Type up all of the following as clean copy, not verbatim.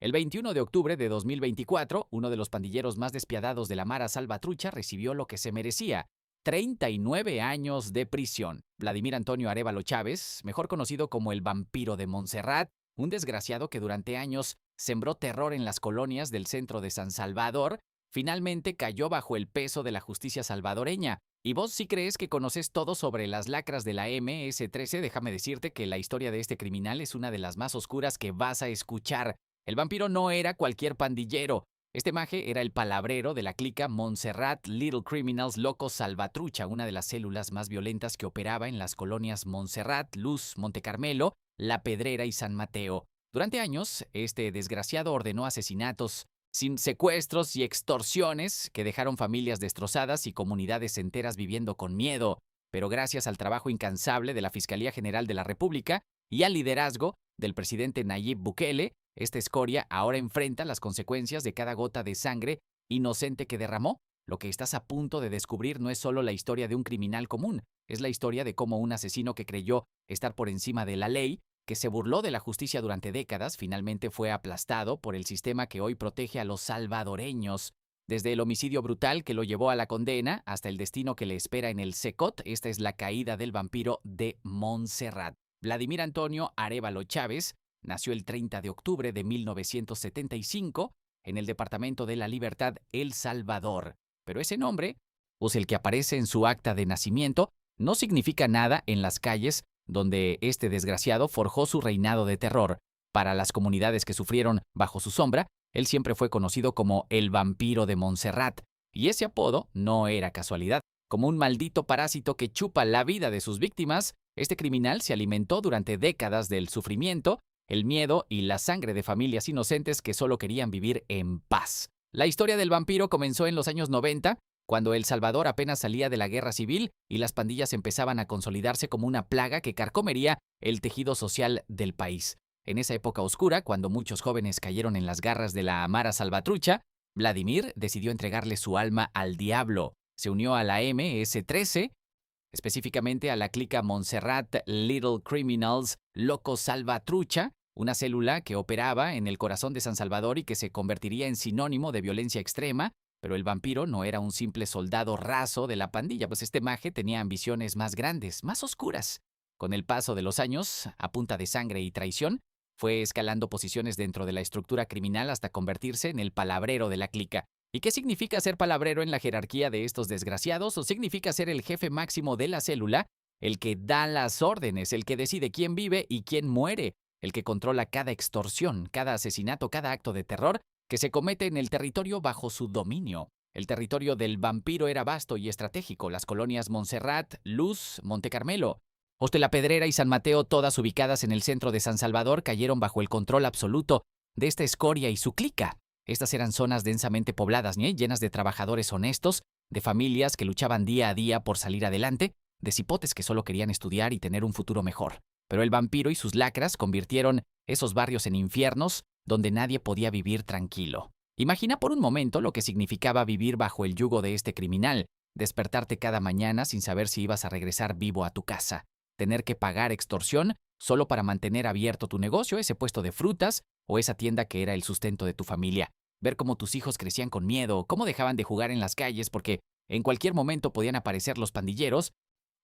El 21 de octubre de 2024, uno de los pandilleros más despiadados de la Mara Salvatrucha recibió lo que se merecía: 39 años de prisión. Vladimir Antonio Arévalo Chávez, mejor conocido como el Vampiro de Montserrat, un desgraciado que durante años sembró terror en las colonias del centro de San Salvador, finalmente cayó bajo el peso de la justicia salvadoreña. ¿Y vos sí crees que conoces todo sobre las lacras de la MS-13? Déjame decirte que la historia de este criminal es una de las más oscuras que vas a escuchar. El vampiro no era cualquier pandillero. Este maje era el palabrero de la clica Montserrat Little Criminals Locos Salvatrucha, una de las células más violentas que operaba en las colonias Montserrat, Luz, Monte Carmelo, La Pedrera y San Mateo. Durante años, este desgraciado ordenó asesinatos, sin secuestros y extorsiones que dejaron familias destrozadas y comunidades enteras viviendo con miedo. Pero gracias al trabajo incansable de la Fiscalía General de la República y al liderazgo del presidente Nayib Bukele, esta escoria ahora enfrenta las consecuencias de cada gota de sangre inocente que derramó. Lo que estás a punto de descubrir no es solo la historia de un criminal común, es la historia de cómo un asesino que creyó estar por encima de la ley, que se burló de la justicia durante décadas, finalmente fue aplastado por el sistema que hoy protege a los salvadoreños. Desde el homicidio brutal que lo llevó a la condena hasta el destino que le espera en el Secot, esta es la caída del vampiro de Montserrat. Vladimir Antonio Arévalo Chávez nació el 30 de octubre de 1975 en el departamento de La Libertad, El Salvador. Pero ese nombre, pues el que aparece en su acta de nacimiento, no significa nada en las calles donde este desgraciado forjó su reinado de terror. Para las comunidades que sufrieron bajo su sombra, él siempre fue conocido como el Vampiro de Montserrat. Y ese apodo no era casualidad. Como un maldito parásito que chupa la vida de sus víctimas, este criminal se alimentó durante décadas del sufrimiento, el miedo y la sangre de familias inocentes que solo querían vivir en paz. La historia del vampiro comenzó en los años 90, cuando El Salvador apenas salía de la guerra civil y las pandillas empezaban a consolidarse como una plaga que carcomería el tejido social del país. En esa época oscura, cuando muchos jóvenes cayeron en las garras de la Mara Salvatrucha, Vladimir decidió entregarle su alma al diablo. Se unió a la MS-13, específicamente a la clica Montserrat Little Criminals Locos Salvatrucha, una célula que operaba en el corazón de San Salvador y que se convertiría en sinónimo de violencia extrema. Pero el vampiro no era un simple soldado raso de la pandilla, pues este maje tenía ambiciones más grandes, más oscuras. Con el paso de los años, a punta de sangre y traición, fue escalando posiciones dentro de la estructura criminal hasta convertirse en el palabrero de la clica. ¿Y qué significa ser palabrero en la jerarquía de estos desgraciados? ¿O significa ser el jefe máximo de la célula, el que da las órdenes, el que decide quién vive y quién muere, el que controla cada extorsión, cada asesinato, cada acto de terror que se comete en el territorio bajo su dominio? El territorio del vampiro era vasto y estratégico. Las colonias Montserrat, Luz, Monte Carmelo, Hostia La Pedrera y San Mateo, todas ubicadas en el centro de San Salvador, cayeron bajo el control absoluto de esta escoria y su clica. Estas eran zonas densamente pobladas, llenas de trabajadores honestos, de familias que luchaban día a día por salir adelante, de cipotes que solo querían estudiar y tener un futuro mejor. Pero el vampiro y sus lacras convirtieron esos barrios en infiernos donde nadie podía vivir tranquilo. Imagina por un momento lo que significaba vivir bajo el yugo de este criminal, despertarte cada mañana sin saber si ibas a regresar vivo a tu casa, tener que pagar extorsión solo para mantener abierto tu negocio, ese puesto de frutas o esa tienda que era el sustento de tu familia, ver cómo tus hijos crecían con miedo, cómo dejaban de jugar en las calles porque en cualquier momento podían aparecer los pandilleros,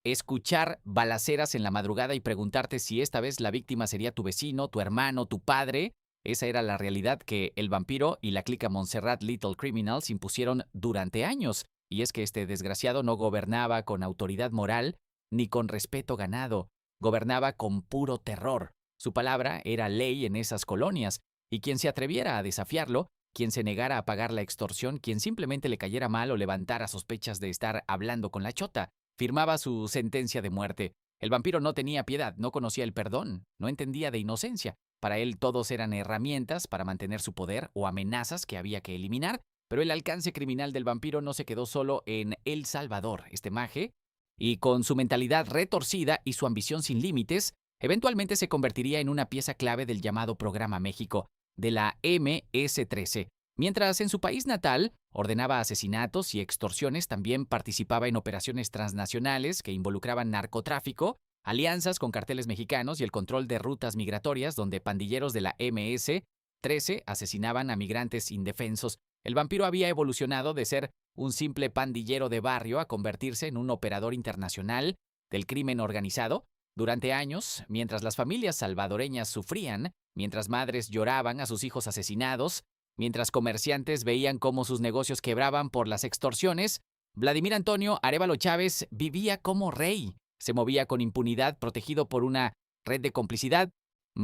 escuchar balaceras en la madrugada y preguntarte si esta vez la víctima sería tu vecino, tu hermano, tu padre. Esa era la realidad que el vampiro y la clica Montserrat Little Criminals impusieron durante años. Y es que este desgraciado no gobernaba con autoridad moral ni con respeto ganado. Gobernaba con puro terror. Su palabra era ley en esas colonias. Y quien se atreviera a desafiarlo, quien se negara a pagar la extorsión, quien simplemente le cayera mal o levantara sospechas de estar hablando con la chota, firmaba su sentencia de muerte. El vampiro no tenía piedad, no conocía el perdón, no entendía de inocencia. Para él todos eran herramientas para mantener su poder o amenazas que había que eliminar, pero el alcance criminal del vampiro no se quedó solo en El Salvador. Este maje, y con su mentalidad retorcida y su ambición sin límites, eventualmente se convertiría en una pieza clave del llamado Programa México, de la MS-13. Mientras en su país natal ordenaba asesinatos y extorsiones, también participaba en operaciones transnacionales que involucraban narcotráfico, alianzas con carteles mexicanos y el control de rutas migratorias donde pandilleros de la MS 13 asesinaban a migrantes indefensos. El vampiro había evolucionado de ser un simple pandillero de barrio a convertirse en un operador internacional del crimen organizado. Durante años, mientras las familias salvadoreñas sufrían, mientras madres lloraban a sus hijos asesinados, mientras comerciantes veían cómo sus negocios quebraban por las extorsiones, Vladimir Antonio Arévalo Chávez vivía como rey. Se movía con impunidad, protegido por una red de complicidad,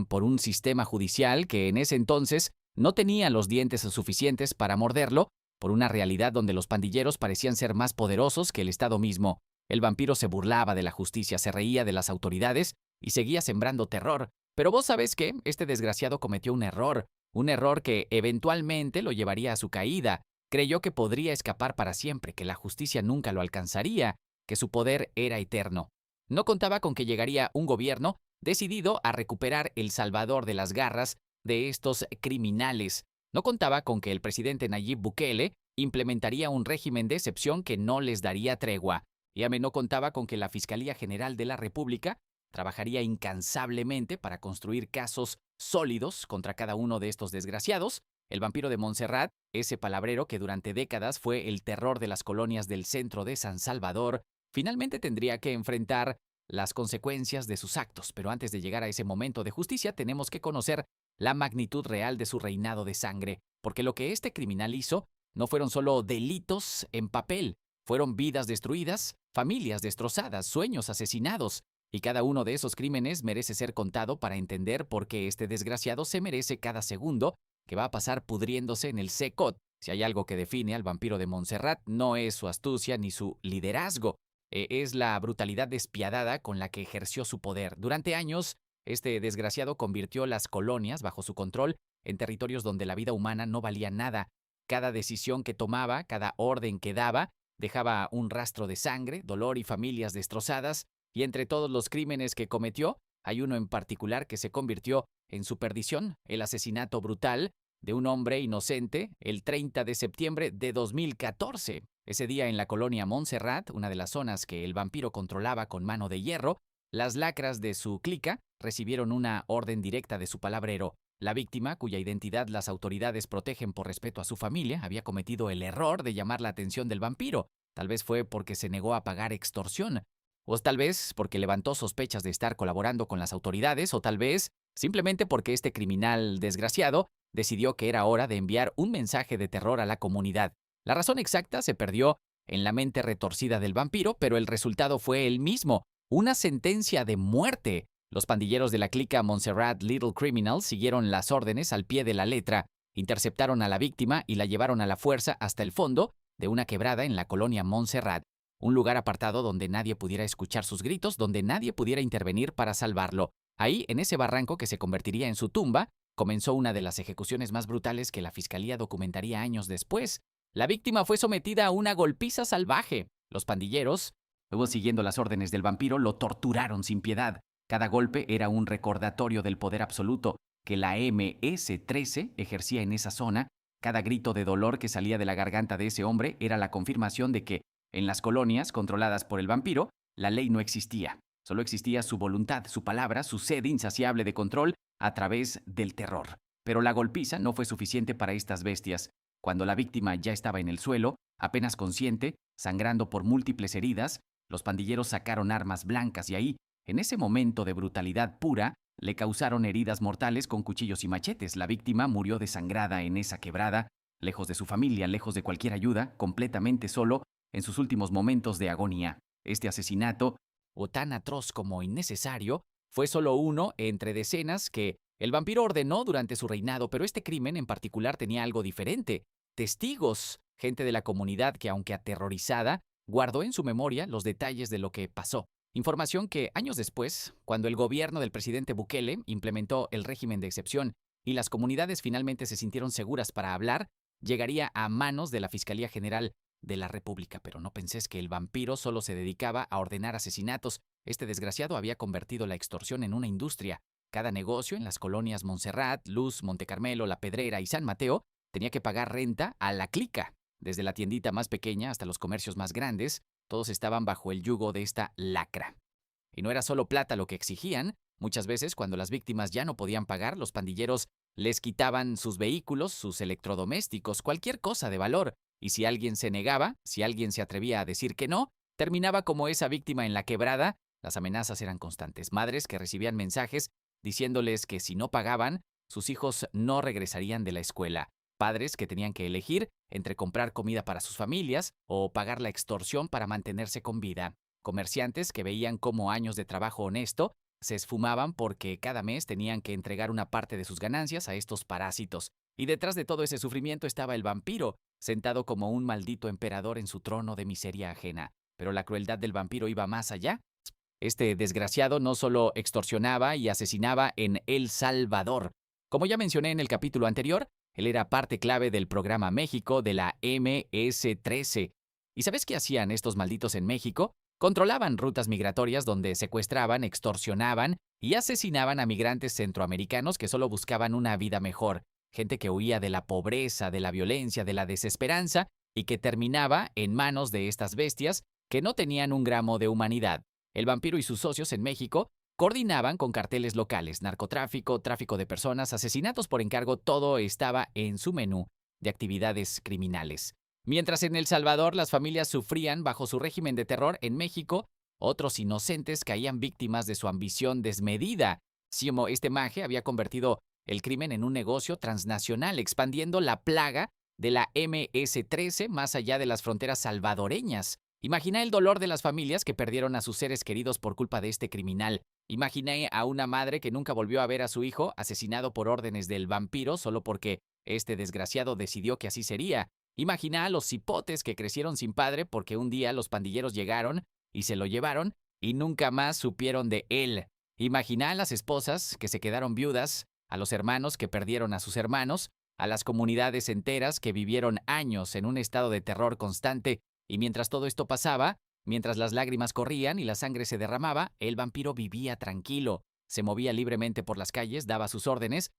por un sistema judicial que en ese entonces no tenía los dientes suficientes para morderlo, por una realidad donde los pandilleros parecían ser más poderosos que el Estado mismo. El vampiro se burlaba de la justicia, se reía de las autoridades y seguía sembrando terror. Pero vos sabés que este desgraciado cometió un error que eventualmente lo llevaría a su caída. Creyó que podría escapar para siempre, que la justicia nunca lo alcanzaría, que su poder era eterno. No contaba con que llegaría un gobierno decidido a recuperar El Salvador de las garras de estos criminales. No contaba con que el presidente Nayib Bukele implementaría un régimen de excepción que no les daría tregua. Y AME no contaba con que la Fiscalía General de la República trabajaría incansablemente para construir casos sólidos contra cada uno de estos desgraciados. El vampiro de Montserrat, ese palabrero que durante décadas fue el terror de las colonias del centro de San Salvador, finalmente tendría que enfrentar las consecuencias de sus actos. Pero antes de llegar a ese momento de justicia, tenemos que conocer la magnitud real de su reinado de sangre, porque lo que este criminal hizo no fueron solo delitos en papel, fueron vidas destruidas, familias destrozadas, sueños asesinados, y cada uno de esos crímenes merece ser contado para entender por qué este desgraciado se merece cada segundo que va a pasar pudriéndose en el CECOT. Si hay algo que define al vampiro de Montserrat, no es su astucia ni su liderazgo, es la brutalidad despiadada con la que ejerció su poder. Durante años, este desgraciado convirtió las colonias bajo su control en territorios donde la vida humana no valía nada. Cada decisión que tomaba, cada orden que daba, dejaba un rastro de sangre, dolor y familias destrozadas, y entre todos los crímenes que cometió, hay uno en particular que se convirtió en su perdición, el asesinato brutal de un hombre inocente el 30 de septiembre de 2014. Ese día en la colonia Montserrat, una de las zonas que el vampiro controlaba con mano de hierro, las lacras de su clica recibieron una orden directa de su palabrero. La víctima, cuya identidad las autoridades protegen por respeto a su familia, había cometido el error de llamar la atención del vampiro. Tal vez fue porque se negó a pagar extorsión, o tal vez porque levantó sospechas de estar colaborando con las autoridades, o tal vez simplemente porque este criminal desgraciado decidió que era hora de enviar un mensaje de terror a la comunidad. La razón exacta se perdió en la mente retorcida del vampiro, pero el resultado fue el mismo, una sentencia de muerte. Los pandilleros de la clica Montserrat Little Criminals siguieron las órdenes al pie de la letra, interceptaron a la víctima y la llevaron a la fuerza hasta el fondo de una quebrada en la colonia Montserrat, un lugar apartado donde nadie pudiera escuchar sus gritos, donde nadie pudiera intervenir para salvarlo. Ahí, en ese barranco que se convertiría en su tumba, comenzó una de las ejecuciones más brutales que la fiscalía documentaría años después. La víctima fue sometida a una golpiza salvaje. Los pandilleros, luego siguiendo las órdenes del vampiro, lo torturaron sin piedad. Cada golpe era un recordatorio del poder absoluto que la MS-13 ejercía en esa zona. Cada grito de dolor que salía de la garganta de ese hombre era la confirmación de que, en las colonias controladas por el vampiro, la ley no existía. Solo existía su voluntad, su palabra, su sed insaciable de control a través del terror. Pero la golpiza no fue suficiente para estas bestias. Cuando la víctima ya estaba en el suelo, apenas consciente, sangrando por múltiples heridas, los pandilleros sacaron armas blancas y ahí, en ese momento de brutalidad pura, le causaron heridas mortales con cuchillos y machetes. La víctima murió desangrada en esa quebrada, lejos de su familia, lejos de cualquier ayuda, completamente solo, en sus últimos momentos de agonía. Este asesinato, o tan atroz como innecesario, fue solo uno entre decenas que el vampiro ordenó durante su reinado, pero este crimen en particular tenía algo diferente. Testigos, gente de la comunidad que, aunque aterrorizada, guardó en su memoria los detalles de lo que pasó. Información que años después, cuando el gobierno del presidente Bukele implementó el régimen de excepción y las comunidades finalmente se sintieron seguras para hablar, llegaría a manos de la Fiscalía General de la República. Pero no pensés que el vampiro solo se dedicaba a ordenar asesinatos. Este desgraciado había convertido la extorsión en una industria. Cada negocio en las colonias Montserrat, Luz, Montecarmelo, La Pedrera y San Mateo tenía que pagar renta a la clica. Desde la tiendita más pequeña hasta los comercios más grandes, todos estaban bajo el yugo de esta lacra. Y no era solo plata lo que exigían. Muchas veces, cuando las víctimas ya no podían pagar, los pandilleros Les quitaban sus vehículos, sus electrodomésticos, cualquier cosa de valor. Y si alguien se negaba, si alguien se atrevía a decir que no, terminaba como esa víctima en la quebrada. Las amenazas eran constantes. Madres que recibían mensajes diciéndoles que si no pagaban, sus hijos no regresarían de la escuela. Padres que tenían que elegir entre comprar comida para sus familias o pagar la extorsión para mantenerse con vida. Comerciantes que veían cómo años de trabajo honesto se esfumaban porque cada mes tenían que entregar una parte de sus ganancias a estos parásitos. Y detrás de todo ese sufrimiento estaba el vampiro, sentado como un maldito emperador en su trono de miseria ajena. Pero la crueldad del vampiro iba más allá. Este desgraciado no solo extorsionaba y asesinaba en El Salvador. Como ya mencioné en el capítulo anterior, él era parte clave del programa México de la MS-13. ¿Y sabes qué hacían estos malditos en México? Controlaban rutas migratorias donde secuestraban, extorsionaban y asesinaban a migrantes centroamericanos que solo buscaban una vida mejor. Gente que huía de la pobreza, de la violencia, de la desesperanza y que terminaba en manos de estas bestias que no tenían un gramo de humanidad. El vampiro y sus socios en México coordinaban con carteles locales, narcotráfico, tráfico de personas, asesinatos por encargo, todo estaba en su menú de actividades criminales. Mientras en El Salvador las familias sufrían bajo su régimen de terror, en México otros inocentes caían víctimas de su ambición desmedida. Simo, este maje había convertido el crimen en un negocio transnacional, expandiendo la plaga de la MS-13 más allá de las fronteras salvadoreñas. Imagina el dolor de las familias que perdieron a sus seres queridos por culpa de este criminal. Imaginé a una madre que nunca volvió a ver a su hijo asesinado por órdenes del vampiro solo porque este desgraciado decidió que así sería. Imagina a los cipotes que crecieron sin padre porque un día los pandilleros llegaron y se lo llevaron y nunca más supieron de él. Imagina a las esposas que se quedaron viudas, a los hermanos que perdieron a sus hermanos, a las comunidades enteras que vivieron años en un estado de terror constante. Y mientras todo esto pasaba, mientras las lágrimas corrían y la sangre se derramaba, el vampiro vivía tranquilo, se movía libremente por las calles, daba sus órdenes,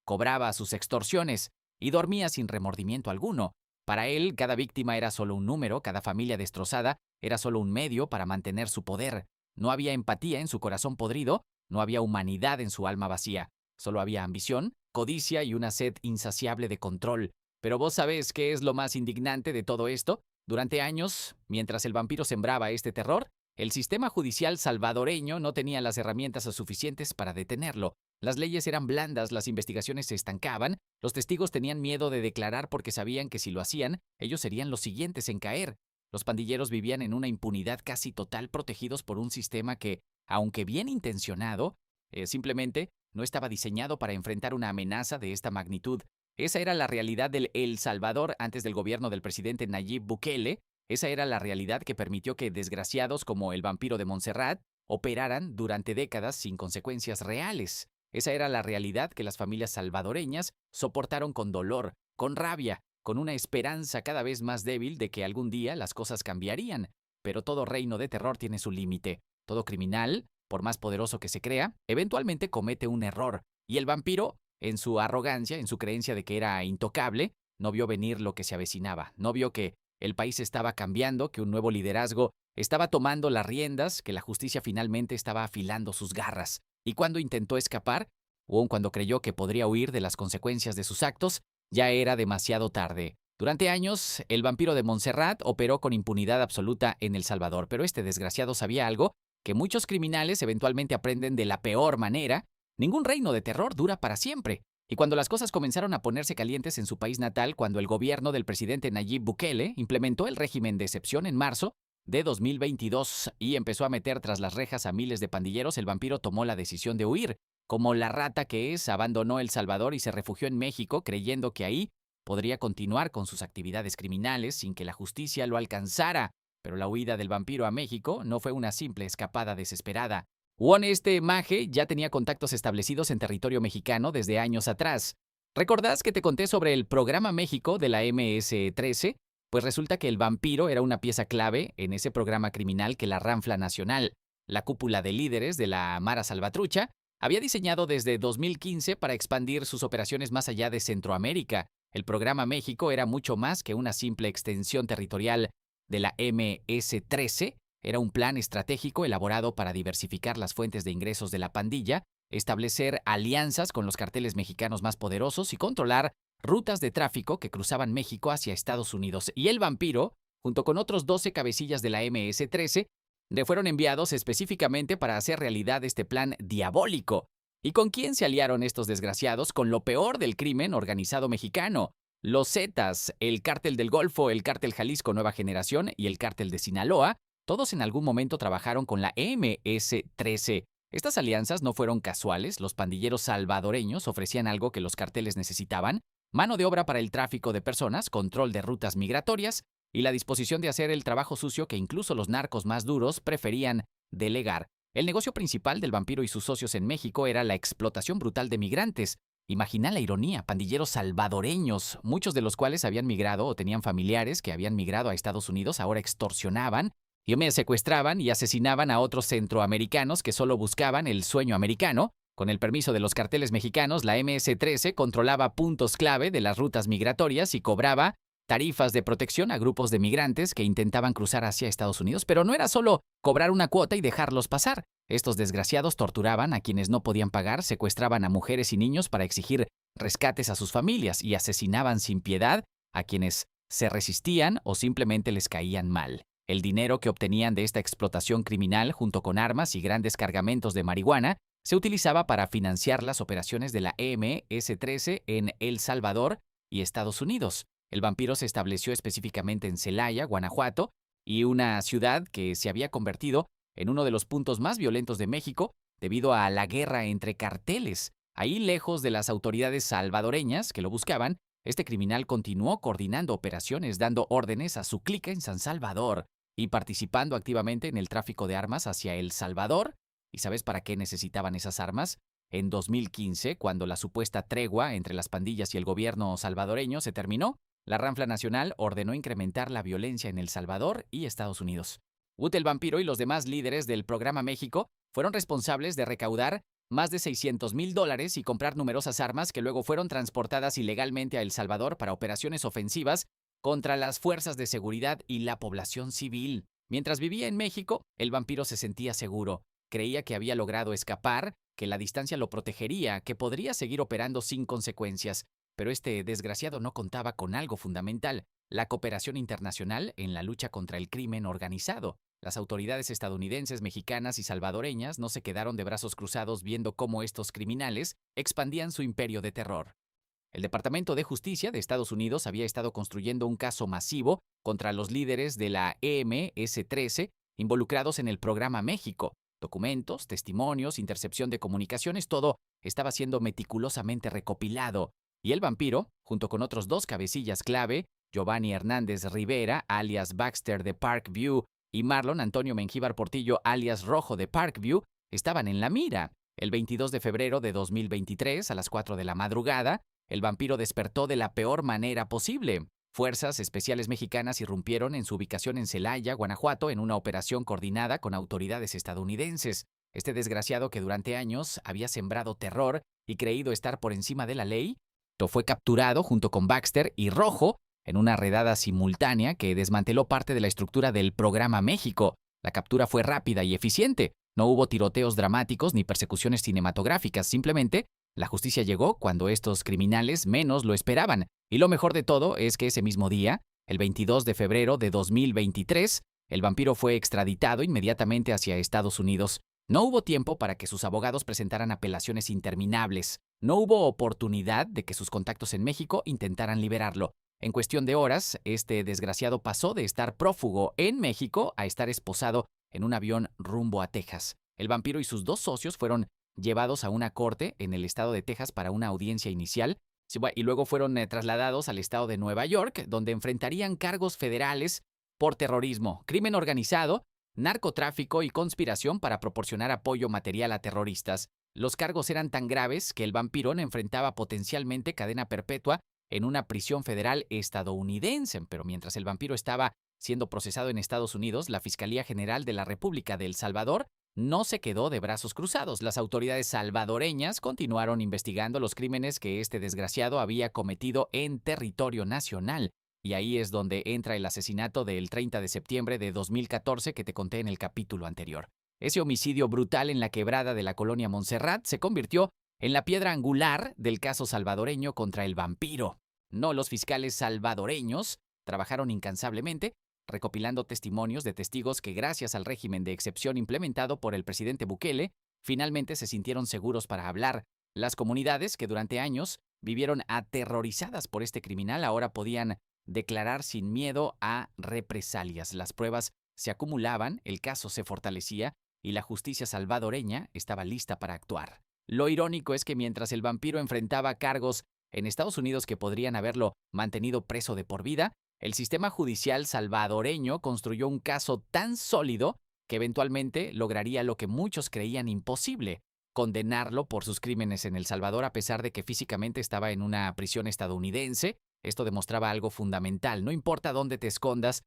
cobraba sus extorsiones y dormía sin remordimiento alguno. Para él, cada víctima era solo un número, cada familia destrozada era solo un medio para mantener su poder. No había empatía en su corazón podrido, no había humanidad en su alma vacía. Solo había ambición, codicia y una sed insaciable de control. Pero vos sabés qué es lo más indignante de todo esto. Durante años, mientras el vampiro sembraba este terror, el sistema judicial salvadoreño no tenía las herramientas suficientes para detenerlo. Las leyes eran blandas, las investigaciones se estancaban, los testigos tenían miedo de declarar porque sabían que si lo hacían, ellos serían los siguientes en caer. Los pandilleros vivían en una impunidad casi total, protegidos por un sistema que, aunque bien intencionado, simplemente no estaba diseñado para enfrentar una amenaza de esta magnitud. Esa era la realidad del El Salvador antes del gobierno del presidente Nayib Bukele. Esa era la realidad que permitió que desgraciados como el vampiro de Montserrat operaran durante décadas sin consecuencias reales. Esa era la realidad que las familias salvadoreñas soportaron con dolor, con rabia, con una esperanza cada vez más débil de que algún día las cosas cambiarían. Pero todo reino de terror tiene su límite. Todo criminal, por más poderoso que se crea, eventualmente comete un error. Y el vampiro, en su arrogancia, en su creencia de que era intocable, no vio venir lo que se avecinaba, no vio que el país estaba cambiando, que un nuevo liderazgo estaba tomando las riendas, que la justicia finalmente estaba afilando sus garras. Y cuando intentó escapar, o aun cuando creyó que podría huir de las consecuencias de sus actos, ya era demasiado tarde. Durante años, el vampiro de Montserrat operó con impunidad absoluta en El Salvador, pero este desgraciado sabía algo que muchos criminales eventualmente aprenden de la peor manera. Ningún reino de terror dura para siempre. Y cuando las cosas comenzaron a ponerse calientes en su país natal, cuando el gobierno del presidente Nayib Bukele implementó el régimen de excepción en marzo de 2022 y empezó a meter tras las rejas a miles de pandilleros, el vampiro tomó la decisión de huir. Como la rata que es, abandonó El Salvador y se refugió en México, creyendo que ahí podría continuar con sus actividades criminales sin que la justicia lo alcanzara. Pero la huida del vampiro a México no fue una simple escapada desesperada. Este maje ya tenía contactos establecidos en territorio mexicano desde años atrás. ¿Recordás que te conté sobre el programa México de la MS-13? Pues resulta que el vampiro era una pieza clave en ese programa criminal que la Ranfla Nacional, la cúpula de líderes de la Mara Salvatrucha, había diseñado desde 2015 para expandir sus operaciones más allá de Centroamérica. El programa México era mucho más que una simple extensión territorial de la MS-13. Era un plan estratégico elaborado para diversificar las fuentes de ingresos de la pandilla establecer alianzas con los carteles mexicanos más poderosos y controlar rutas de tráfico que cruzaban México hacia Estados Unidos. Y el vampiro, junto con otros 12 cabecillas de la MS-13, le fueron enviados específicamente para hacer realidad este plan diabólico. ¿Y con quién se aliaron estos desgraciados? Con lo peor del crimen organizado mexicano. Los Zetas, el Cártel del Golfo, el Cártel Jalisco Nueva Generación y el Cártel de Sinaloa, todos en algún momento trabajaron con la MS-13. Estas alianzas no fueron casuales. Los pandilleros salvadoreños ofrecían algo que los carteles necesitaban: mano de obra para el tráfico de personas, control de rutas migratorias y la disposición de hacer el trabajo sucio que incluso los narcos más duros preferían delegar. El negocio principal del vampiro y sus socios en México era la explotación brutal de migrantes. Imagina la ironía: pandilleros salvadoreños, muchos de los cuales habían migrado o tenían familiares que habían migrado a Estados Unidos, ahora extorsionaban y secuestraban y asesinaban a otros centroamericanos que solo buscaban el sueño americano. Con el permiso de los carteles mexicanos, la MS-13 controlaba puntos clave de las rutas migratorias y cobraba tarifas de protección a grupos de migrantes que intentaban cruzar hacia Estados Unidos. Pero no era solo cobrar una cuota y dejarlos pasar. Estos desgraciados torturaban a quienes no podían pagar, secuestraban a mujeres y niños para exigir rescates a sus familias y asesinaban sin piedad a quienes se resistían o simplemente les caían mal. El dinero que obtenían de esta explotación criminal, junto con armas y grandes cargamentos de marihuana, se utilizaba para financiar las operaciones de la MS-13 en El Salvador y Estados Unidos. El vampiro se estableció específicamente en Celaya, Guanajuato, y una ciudad que se había convertido en uno de los puntos más violentos de México debido a la guerra entre carteles. Ahí, lejos de las autoridades salvadoreñas que lo buscaban, este criminal continuó coordinando operaciones, dando órdenes a su clica en San Salvador y participando activamente en el tráfico de armas hacia El Salvador. ¿Y sabes para qué necesitaban esas armas? En 2015, cuando la supuesta tregua entre las pandillas y el gobierno salvadoreño se terminó, la Ranfla Nacional ordenó incrementar la violencia en El Salvador y Estados Unidos. El vampiro y los demás líderes del Programa México fueron responsables de recaudar más de $600,000 y comprar numerosas armas que luego fueron transportadas ilegalmente a El Salvador para operaciones ofensivas contra las fuerzas de seguridad y la población civil. Mientras vivía en México, el vampiro se sentía seguro. Creía que había logrado escapar, que la distancia lo protegería, que podría seguir operando sin consecuencias. Pero este desgraciado no contaba con algo fundamental: la cooperación internacional en la lucha contra el crimen organizado. Las autoridades estadounidenses, mexicanas y salvadoreñas no se quedaron de brazos cruzados viendo cómo estos criminales expandían su imperio de terror. El Departamento de Justicia de Estados Unidos había estado construyendo un caso masivo contra los líderes de la MS-13 involucrados en el Programa México. Documentos, testimonios, intercepción de comunicaciones, todo estaba siendo meticulosamente recopilado. Y el vampiro, junto con otros 2 cabecillas clave, Giovanni Hernández Rivera, alias Baxter de Parkview, y Marlon Antonio Mengíbar Portillo, alias Rojo de Parkview, estaban en la mira. El 22 de febrero de 2023, a las 4 de la madrugada, el vampiro despertó de la peor manera posible. Fuerzas especiales mexicanas irrumpieron en su ubicación en Celaya, Guanajuato, en una operación coordinada con autoridades estadounidenses. Este desgraciado, que durante años había sembrado terror y creído estar por encima de la ley, fue capturado junto con Baxter y Rojo en una redada simultánea que desmanteló parte de la estructura del Programa México. La captura fue rápida y eficiente. No hubo tiroteos dramáticos ni persecuciones cinematográficas. Simplemente, la justicia llegó cuando estos criminales menos lo esperaban. Y lo mejor de todo es que ese mismo día, el 22 de febrero de 2023, el vampiro fue extraditado inmediatamente hacia Estados Unidos. No hubo tiempo para que sus abogados presentaran apelaciones interminables. No hubo oportunidad de que sus contactos en México intentaran liberarlo. En cuestión de horas, este desgraciado pasó de estar prófugo en México a estar esposado en un avión rumbo a Texas. El vampiro y sus 2 socios fueron llevados a una corte en el estado de Texas para una audiencia inicial, y luego fueron trasladados al estado de Nueva York, donde enfrentarían cargos federales por terrorismo, crimen organizado, narcotráfico y conspiración para proporcionar apoyo material a terroristas. Los cargos eran tan graves que el vampiro enfrentaba potencialmente cadena perpetua en una prisión federal estadounidense. Pero mientras el vampiro estaba siendo procesado en Estados Unidos, la Fiscalía General de la República de El Salvador no se quedó de brazos cruzados. Las autoridades salvadoreñas continuaron investigando los crímenes que este desgraciado había cometido en territorio nacional. Y ahí es donde entra el asesinato del 30 de septiembre de 2014 que te conté en el capítulo anterior. Ese homicidio brutal en la quebrada de la colonia Montserrat se convirtió en la piedra angular del caso salvadoreño contra el vampiro. No, los fiscales salvadoreños trabajaron incansablemente, recopilando testimonios de testigos que, gracias al régimen de excepción implementado por el presidente Bukele, finalmente se sintieron seguros para hablar. Las comunidades que durante años vivieron aterrorizadas por este criminal ahora podían declarar sin miedo a represalias. Las pruebas se acumulaban, el caso se fortalecía y la justicia salvadoreña estaba lista para actuar. Lo irónico es que mientras el vampiro enfrentaba cargos en Estados Unidos que podrían haberlo mantenido preso de por vida, el sistema judicial salvadoreño construyó un caso tan sólido que eventualmente lograría lo que muchos creían imposible: condenarlo por sus crímenes en El Salvador a pesar de que físicamente estaba en una prisión estadounidense. Esto demostraba algo fundamental: no importa dónde te escondas,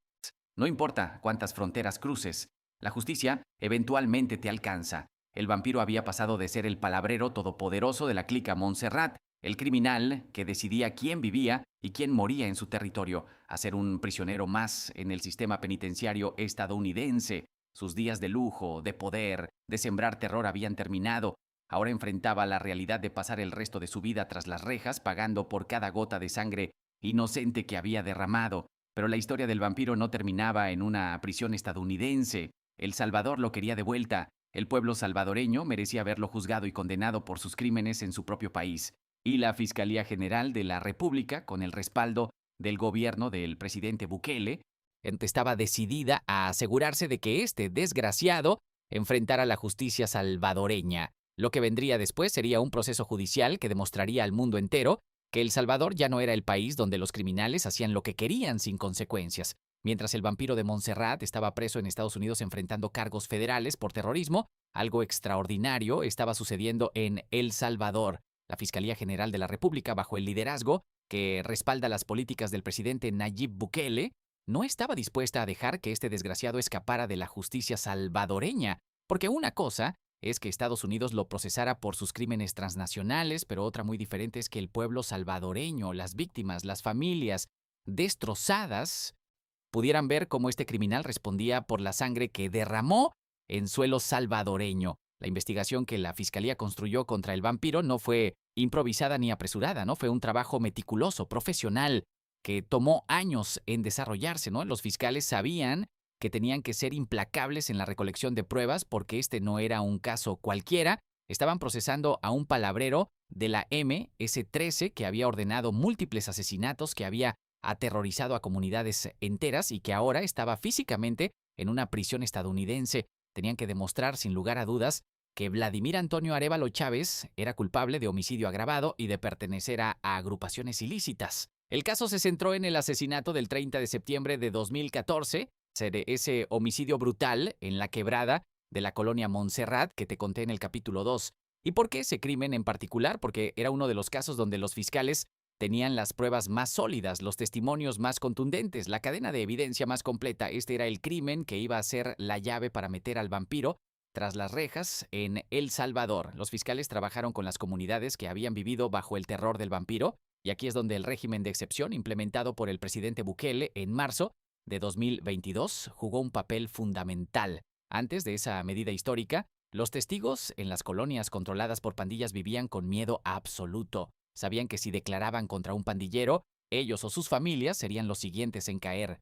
no importa cuántas fronteras cruces, la justicia eventualmente te alcanza. El vampiro había pasado de ser el palabrero todopoderoso de la clica Montserrat, el criminal que decidía quién vivía y quién moría en su territorio, a ser un prisionero más en el sistema penitenciario estadounidense. Sus días de lujo, de poder, de sembrar terror habían terminado. Ahora enfrentaba la realidad de pasar el resto de su vida tras las rejas, pagando por cada gota de sangre inocente que había derramado. Pero la historia del vampiro no terminaba en una prisión estadounidense. El Salvador lo quería de vuelta. El pueblo salvadoreño merecía verlo juzgado y condenado por sus crímenes en su propio país. Y la Fiscalía General de la República, con el respaldo del gobierno del presidente Bukele, estaba decidida a asegurarse de que este desgraciado enfrentara la justicia salvadoreña. Lo que vendría después sería un proceso judicial que demostraría al mundo entero que El Salvador ya no era el país donde los criminales hacían lo que querían sin consecuencias. Mientras el vampiro de Montserrat estaba preso en Estados Unidos enfrentando cargos federales por terrorismo, algo extraordinario estaba sucediendo en El Salvador. La Fiscalía General de la República, bajo el liderazgo que respalda las políticas del presidente Nayib Bukele, no estaba dispuesta a dejar que este desgraciado escapara de la justicia salvadoreña, porque una cosa es que Estados Unidos lo procesara por sus crímenes transnacionales, pero otra muy diferente es que el pueblo salvadoreño, las víctimas, las familias destrozadas, pudieran ver cómo este criminal respondía por la sangre que derramó en suelo salvadoreño. La investigación que la Fiscalía construyó contra el vampiro no fue improvisada ni apresurada, ¿no? Fue un trabajo meticuloso, profesional, que tomó años en desarrollarse, ¿no? Los fiscales sabían que tenían que ser implacables en la recolección de pruebas porque este no era un caso cualquiera. Estaban procesando a un palabrero de la MS-13 que había ordenado múltiples asesinatos, que había aterrorizado a comunidades enteras y que ahora estaba físicamente en una prisión estadounidense. Tenían que demostrar sin lugar a dudas que Vladimir Antonio Arévalo Chávez era culpable de homicidio agravado y de pertenecer a agrupaciones ilícitas. El caso se centró en el asesinato del 30 de septiembre de 2014, ese homicidio brutal en la quebrada de la colonia Montserrat que te conté en el capítulo 2. ¿Y por qué ese crimen en particular? Porque era uno de los casos donde los fiscales tenían las pruebas más sólidas, los testimonios más contundentes, la cadena de evidencia más completa. Este era el crimen que iba a ser la llave para meter al vampiro tras las rejas en El Salvador. Los fiscales trabajaron con las comunidades que habían vivido bajo el terror del vampiro, y aquí es donde el régimen de excepción implementado por el presidente Bukele en marzo de 2022 jugó un papel fundamental. Antes de esa medida histórica, los testigos en las colonias controladas por pandillas vivían con miedo absoluto. Sabían que si declaraban contra un pandillero, ellos o sus familias serían los siguientes en caer.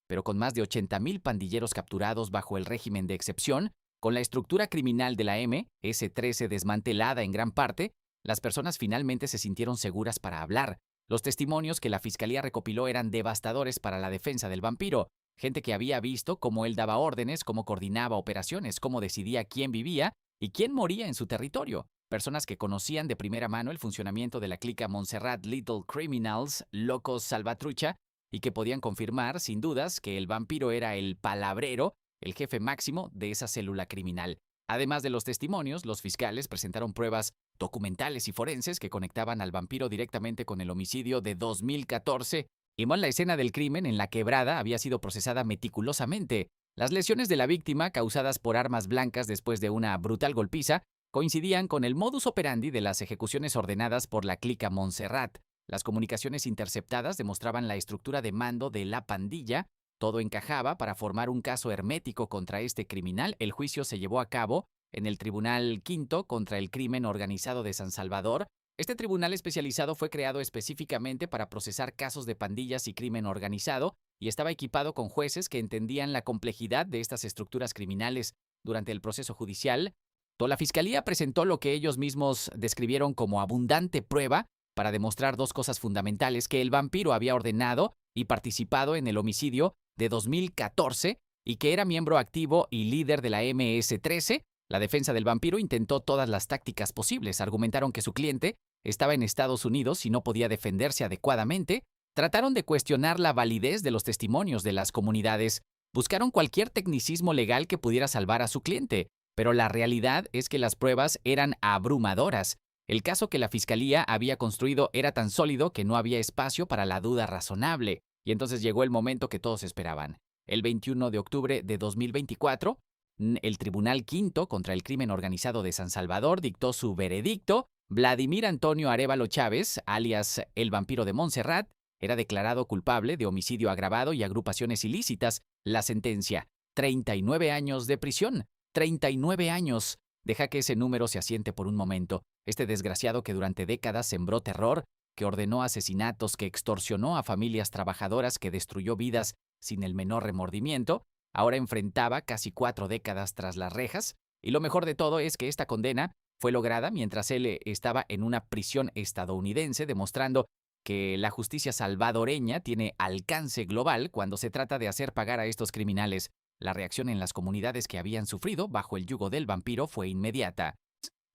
Pero con más de 80,000 pandilleros capturados bajo el régimen de excepción, con la estructura criminal de la MS-13 desmantelada en gran parte, las personas finalmente se sintieron seguras para hablar. Los testimonios que la fiscalía recopiló eran devastadores para la defensa del vampiro. Gente que había visto cómo él daba órdenes, cómo coordinaba operaciones, cómo decidía quién vivía y quién moría en su territorio. Personas que conocían de primera mano el funcionamiento de la clica Montserrat Little Criminals, locos salvatrucha, y que podían confirmar, sin dudas, que el vampiro era el palabrero, el jefe máximo de esa célula criminal. Además de los testimonios, los fiscales presentaron pruebas documentales y forenses que conectaban al vampiro directamente con el homicidio de 2014. Y la escena del crimen en la quebrada había sido procesada meticulosamente. Las lesiones de la víctima, causadas por armas blancas después de una brutal golpiza, coincidían con el modus operandi de las ejecuciones ordenadas por la clica Montserrat. Las comunicaciones interceptadas demostraban la estructura de mando de la pandilla, Todo encajaba para formar un caso hermético contra este criminal. El juicio se llevó a cabo en el Tribunal Quinto contra el Crimen Organizado de San Salvador. Este tribunal especializado fue creado específicamente para procesar casos de pandillas y crimen organizado y estaba equipado con jueces que entendían la complejidad de estas estructuras criminales. Durante el proceso judicial, la fiscalía presentó lo que ellos mismos describieron como abundante prueba para demostrar dos cosas fundamentales: que el vampiro había ordenado y participado en el homicidio de 2014 y que era miembro activo y líder de la MS-13. La defensa del vampiro intentó todas las tácticas posibles. Argumentaron que su cliente estaba en Estados Unidos y no podía defenderse adecuadamente. Trataron de cuestionar la validez de los testimonios de las comunidades. Buscaron cualquier tecnicismo legal que pudiera salvar a su cliente, pero la realidad es que las pruebas eran abrumadoras. El caso que la fiscalía había construido era tan sólido que no había espacio para la duda razonable. Y entonces llegó el momento que todos esperaban. El 21 de octubre de 2024, el Tribunal Quinto contra el Crimen Organizado de San Salvador dictó su veredicto. Vladimir Antonio Arévalo Chávez, alias el vampiro de Montserrat, era declarado culpable de homicidio agravado y agrupaciones ilícitas. La sentencia: 39 años de prisión. 39 años. Deja que ese número se asiente por un momento. Este desgraciado que durante décadas sembró terror, que ordenó asesinatos, que extorsionó a familias trabajadoras, que destruyó vidas sin el menor remordimiento, ahora enfrentaba casi 4 décadas tras las rejas. Y lo mejor de todo es que esta condena fue lograda mientras él estaba en una prisión estadounidense, demostrando que la justicia salvadoreña tiene alcance global cuando se trata de hacer pagar a estos criminales. La reacción en las comunidades que habían sufrido bajo el yugo del vampiro fue inmediata.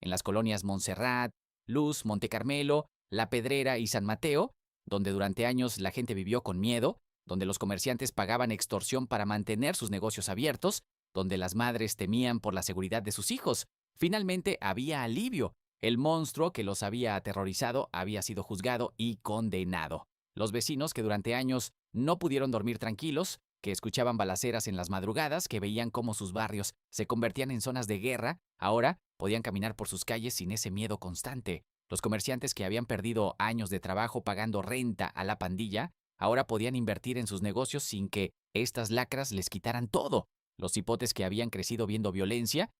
En las colonias Montserrat, Luz, Monte Carmelo, La Pedrera y San Mateo, donde durante años la gente vivió con miedo, donde los comerciantes pagaban extorsión para mantener sus negocios abiertos, donde las madres temían por la seguridad de sus hijos, finalmente había alivio. El monstruo que los había aterrorizado había sido juzgado y condenado. Los vecinos, que durante años no pudieron dormir tranquilos, que escuchaban balaceras en las madrugadas, que veían cómo sus barrios se convertían en zonas de guerra, ahora podían caminar por sus calles sin ese miedo constante. Los comerciantes que habían perdido años de trabajo pagando renta a la pandilla, ahora podían invertir en sus negocios sin que estas lacras les quitaran todo. Los hipotes que habían crecido viendo violencia,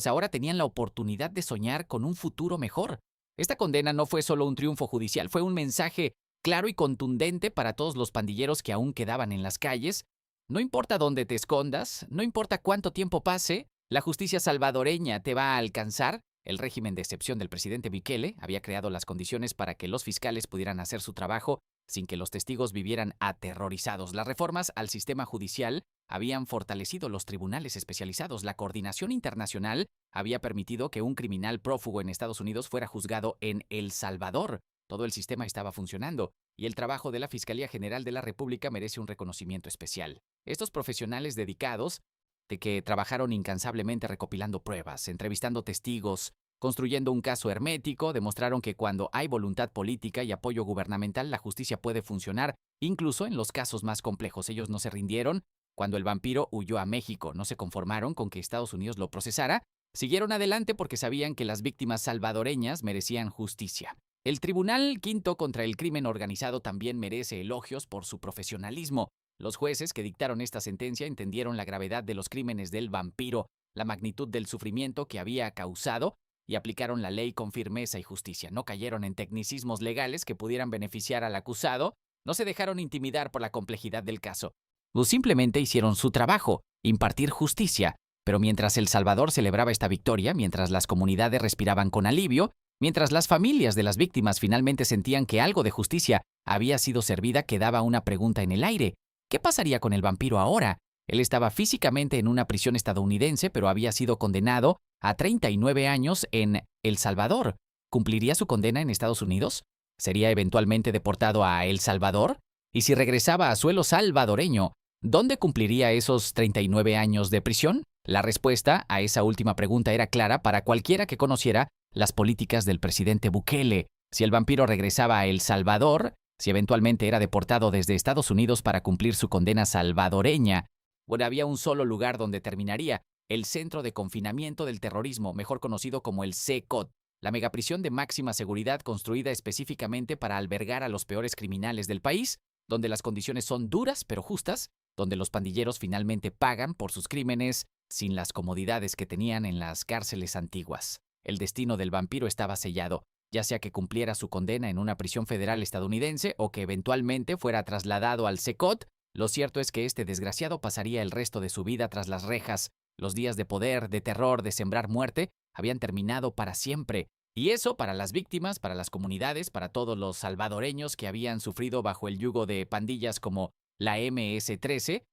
ahora tenían la oportunidad de soñar con un futuro mejor. Esta condena no fue solo un triunfo judicial, fue un mensaje claro y contundente para todos los pandilleros que aún quedaban en las calles. No importa dónde te escondas, no importa cuánto tiempo pase, la justicia salvadoreña te va a alcanzar. El régimen de excepción del presidente Bukele había creado las condiciones para que los fiscales pudieran hacer su trabajo sin que los testigos vivieran aterrorizados. Las reformas al sistema judicial habían fortalecido los tribunales especializados. La coordinación internacional había permitido que un criminal prófugo en Estados Unidos fuera juzgado en El Salvador. Todo el sistema estaba funcionando y el trabajo de la Fiscalía General de la República merece un reconocimiento especial. Estos profesionales dedicados, de que trabajaron incansablemente recopilando pruebas, entrevistando testigos, construyendo un caso hermético, demostraron que cuando hay voluntad política y apoyo gubernamental, la justicia puede funcionar, incluso en los casos más complejos. Ellos no se rindieron. Cuando el vampiro huyó a México, no se conformaron con que Estados Unidos lo procesara, siguieron adelante porque sabían que las víctimas salvadoreñas merecían justicia. El Tribunal Quinto contra el Crimen Organizado también merece elogios por su profesionalismo. Los jueces que dictaron esta sentencia entendieron la gravedad de los crímenes del vampiro, la magnitud del sufrimiento que había causado, y aplicaron la ley con firmeza y justicia. No cayeron en tecnicismos legales que pudieran beneficiar al acusado, no se dejaron intimidar por la complejidad del caso. Simplemente hicieron su trabajo, impartir justicia. Pero mientras El Salvador celebraba esta victoria, mientras las comunidades respiraban con alivio, mientras las familias de las víctimas finalmente sentían que algo de justicia había sido servida, quedaba una pregunta en el aire. ¿Qué pasaría con el vampiro ahora? Él estaba físicamente en una prisión estadounidense, pero había sido condenado a 39 años en El Salvador. ¿Cumpliría su condena en Estados Unidos? ¿Sería eventualmente deportado a El Salvador? Y si regresaba a suelo salvadoreño, ¿dónde cumpliría esos 39 años de prisión? La respuesta a esa última pregunta era clara para cualquiera que conociera las políticas del presidente Bukele. Si el vampiro regresaba a El Salvador, si eventualmente era deportado desde Estados Unidos para cumplir su condena salvadoreña, había un solo lugar donde terminaría: el Centro de Confinamiento del Terrorismo, mejor conocido como el CECOT, la megaprisión de máxima seguridad construida específicamente para albergar a los peores criminales del país, donde las condiciones son duras pero justas, donde los pandilleros finalmente pagan por sus crímenes sin las comodidades que tenían en las cárceles antiguas. El destino del vampiro estaba sellado, ya sea que cumpliera su condena en una prisión federal estadounidense o que eventualmente fuera trasladado al Secot. Lo cierto es que este desgraciado pasaría el resto de su vida tras las rejas. Los días de poder, de terror, de sembrar muerte habían terminado para siempre. Y eso para las víctimas, para las comunidades, para todos los salvadoreños que habían sufrido bajo el yugo de pandillas como la MS-13,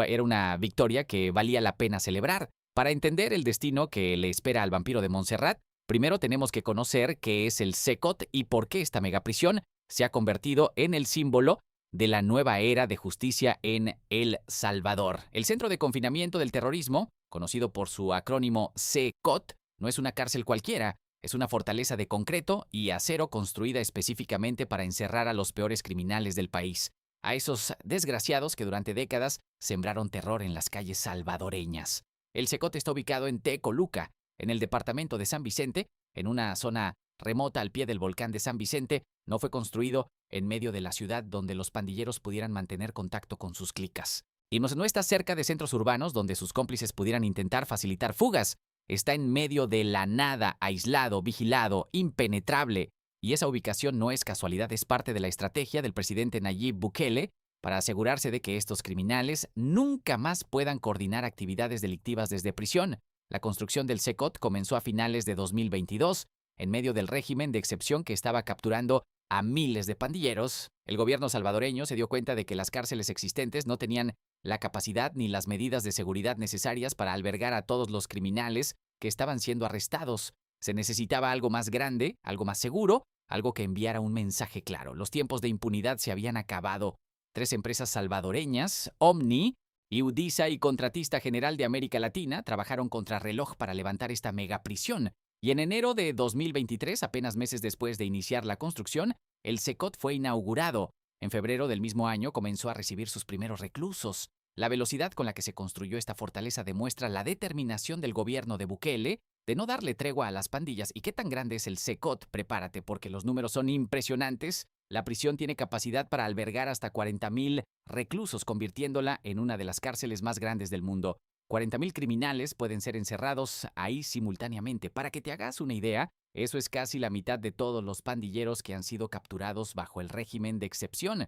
era una victoria que valía la pena celebrar. Para entender el destino que le espera al vampiro de Montserrat, primero tenemos que conocer qué es el Secot y por qué esta megaprisión se ha convertido en el símbolo de la nueva era de justicia en El Salvador. El Centro de Confinamiento del Terrorismo, conocido por su acrónimo CECOT, no es una cárcel cualquiera, es una fortaleza de concreto y acero construida específicamente para encerrar a los peores criminales del país, a esos desgraciados que durante décadas sembraron terror en las calles salvadoreñas. El CECOT está ubicado en Tecoluca, en el departamento de San Vicente, en una zona remota al pie del volcán de San Vicente. No fue construido en medio de la ciudad donde los pandilleros pudieran mantener contacto con sus clicas. Y no está cerca de centros urbanos donde sus cómplices pudieran intentar facilitar fugas. Está en medio de la nada, aislado, vigilado, impenetrable. Y esa ubicación no es casualidad, es parte de la estrategia del presidente Nayib Bukele para asegurarse de que estos criminales nunca más puedan coordinar actividades delictivas desde prisión. La construcción del CECOT comenzó a finales de 2022, en medio del régimen de excepción que estaba capturando a miles de pandilleros. El gobierno salvadoreño se dio cuenta de que las cárceles existentes no tenían la capacidad ni las medidas de seguridad necesarias para albergar a todos los criminales que estaban siendo arrestados. Se necesitaba algo más grande, algo más seguro, algo que enviara un mensaje claro. Los tiempos de impunidad se habían acabado. 3 empresas salvadoreñas, Omni, Iudisa y Contratista General de América Latina, trabajaron contrarreloj para levantar esta megaprisión. Y en enero de 2023, apenas meses después de iniciar la construcción, el CECOT fue inaugurado. En febrero del mismo año comenzó a recibir sus primeros reclusos. La velocidad con la que se construyó esta fortaleza demuestra la determinación del gobierno de Bukele de no darle tregua a las pandillas. ¿Y qué tan grande es el CECOT? Prepárate, porque los números son impresionantes. La prisión tiene capacidad para albergar hasta 40,000 reclusos, convirtiéndola en una de las cárceles más grandes del mundo. 40,000 criminales pueden ser encerrados ahí simultáneamente. Para que te hagas una idea, eso es casi la mitad de todos los pandilleros que han sido capturados bajo el régimen de excepción.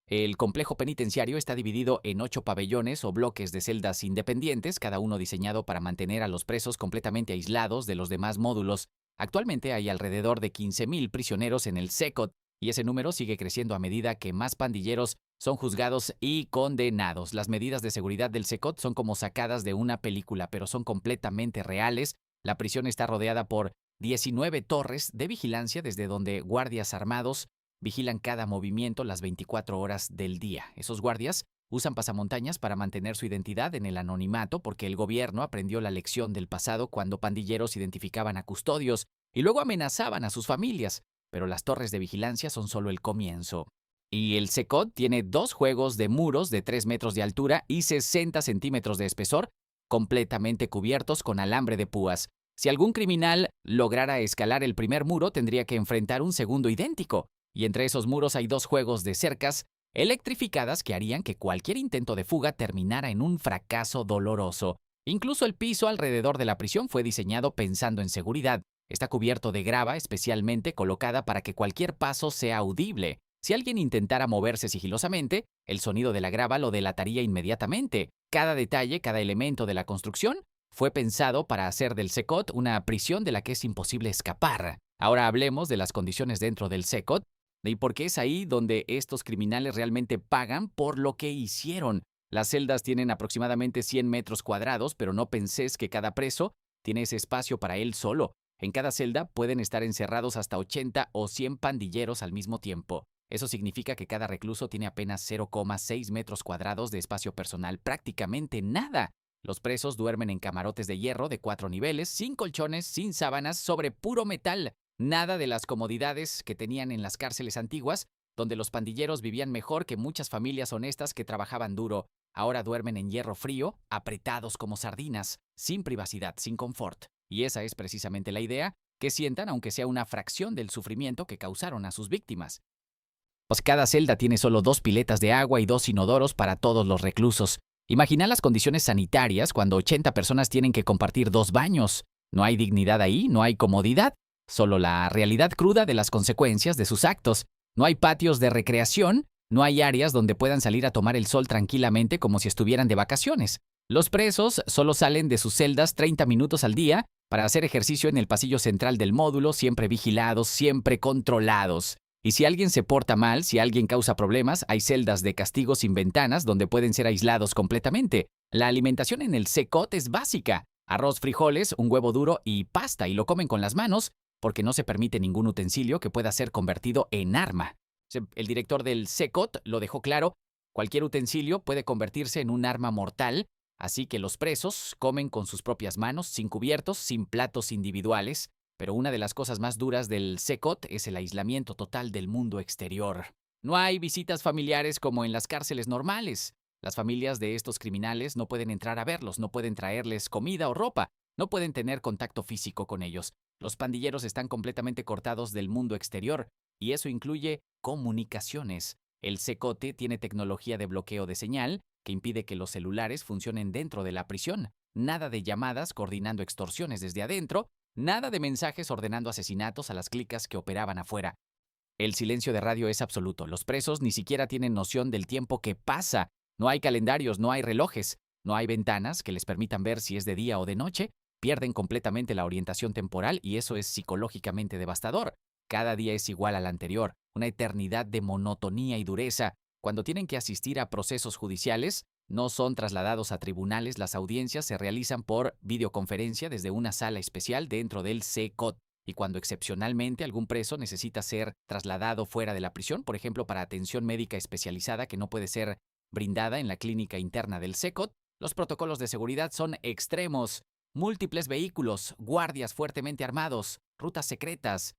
El complejo penitenciario está dividido en 8 pabellones o bloques de celdas independientes, cada uno diseñado para mantener a los presos completamente aislados de los demás módulos. Actualmente hay alrededor de 15,000 prisioneros en el CECOT, y ese número sigue creciendo a medida que más pandilleros son juzgados y condenados. Las medidas de seguridad del CECOT son como sacadas de una película, pero son completamente reales. La prisión está rodeada por 19 torres de vigilancia desde donde guardias armados vigilan cada movimiento las 24 horas del día. Esos guardias usan pasamontañas para mantener su identidad en el anonimato porque el gobierno aprendió la lección del pasado cuando pandilleros identificaban a custodios y luego amenazaban a sus familias. Pero las torres de vigilancia son solo el comienzo. Y el CECOT tiene 2 juegos de muros de 3 metros de altura y 60 centímetros de espesor, completamente cubiertos con alambre de púas. Si algún criminal lograra escalar el primer muro, tendría que enfrentar un segundo idéntico. Y entre esos muros hay 2 juegos de cercas electrificadas que harían que cualquier intento de fuga terminara en un fracaso doloroso. Incluso el piso alrededor de la prisión fue diseñado pensando en seguridad. Está cubierto de grava especialmente colocada para que cualquier paso sea audible. Si alguien intentara moverse sigilosamente, el sonido de la grava lo delataría inmediatamente. Cada detalle, cada elemento de la construcción fue pensado para hacer del CECOT una prisión de la que es imposible escapar. Ahora hablemos de las condiciones dentro del CECOT y por qué es ahí donde estos criminales realmente pagan por lo que hicieron. Las celdas tienen aproximadamente 100 metros cuadrados, pero no penses que cada preso tiene ese espacio para él solo. En cada celda pueden estar encerrados hasta 80 o 100 pandilleros al mismo tiempo. Eso significa que cada recluso tiene apenas 0,6 metros cuadrados de espacio personal, prácticamente nada. Los presos duermen en camarotes de hierro de 4 niveles, sin colchones, sin sábanas, sobre puro metal. Nada de las comodidades que tenían en las cárceles antiguas, donde los pandilleros vivían mejor que muchas familias honestas que trabajaban duro. Ahora duermen en hierro frío, apretados como sardinas, sin privacidad, sin confort. Y esa es precisamente la idea, que sientan aunque sea una fracción del sufrimiento que causaron a sus víctimas. Pues cada celda tiene solo 2 piletas de agua y 2 inodoros para todos los reclusos. Imagina las condiciones sanitarias cuando 80 personas tienen que compartir 2 baños. No hay dignidad ahí, no hay comodidad, solo la realidad cruda de las consecuencias de sus actos. No hay patios de recreación, no hay áreas donde puedan salir a tomar el sol tranquilamente como si estuvieran de vacaciones. Los presos solo salen de sus celdas 30 minutos al día para hacer ejercicio en el pasillo central del módulo, siempre vigilados, siempre controlados. Y si alguien se porta mal, si alguien causa problemas, hay celdas de castigo sin ventanas donde pueden ser aislados completamente. La alimentación en el CECOT es básica. Arroz, frijoles, un huevo duro y pasta, y lo comen con las manos porque no se permite ningún utensilio que pueda ser convertido en arma. El director del CECOT lo dejó claro: cualquier utensilio puede convertirse en un arma mortal, así que los presos comen con sus propias manos, sin cubiertos, sin platos individuales. Pero una de las cosas más duras del CECOT es el aislamiento total del mundo exterior. No hay visitas familiares como en las cárceles normales. Las familias de estos criminales no pueden entrar a verlos, no pueden traerles comida o ropa, no pueden tener contacto físico con ellos. Los pandilleros están completamente cortados del mundo exterior, y eso incluye comunicaciones. El CECOT tiene tecnología de bloqueo de señal que impide que los celulares funcionen dentro de la prisión. Nada de llamadas coordinando extorsiones desde adentro, nada de mensajes ordenando asesinatos a las cliques que operaban afuera. El silencio de radio es absoluto. Los presos ni siquiera tienen noción del tiempo que pasa. No hay calendarios, no hay relojes, no hay ventanas que les permitan ver si es de día o de noche. Pierden completamente la orientación temporal y eso es psicológicamente devastador. Cada día es igual al anterior, una eternidad de monotonía y dureza. Cuando tienen que asistir a procesos judiciales, no son trasladados a tribunales, las audiencias se realizan por videoconferencia desde una sala especial dentro del CECOT. Y cuando excepcionalmente algún preso necesita ser trasladado fuera de la prisión, por ejemplo para atención médica especializada que no puede ser brindada en la clínica interna del CECOT, los protocolos de seguridad son extremos. Múltiples vehículos, guardias fuertemente armados, rutas secretas.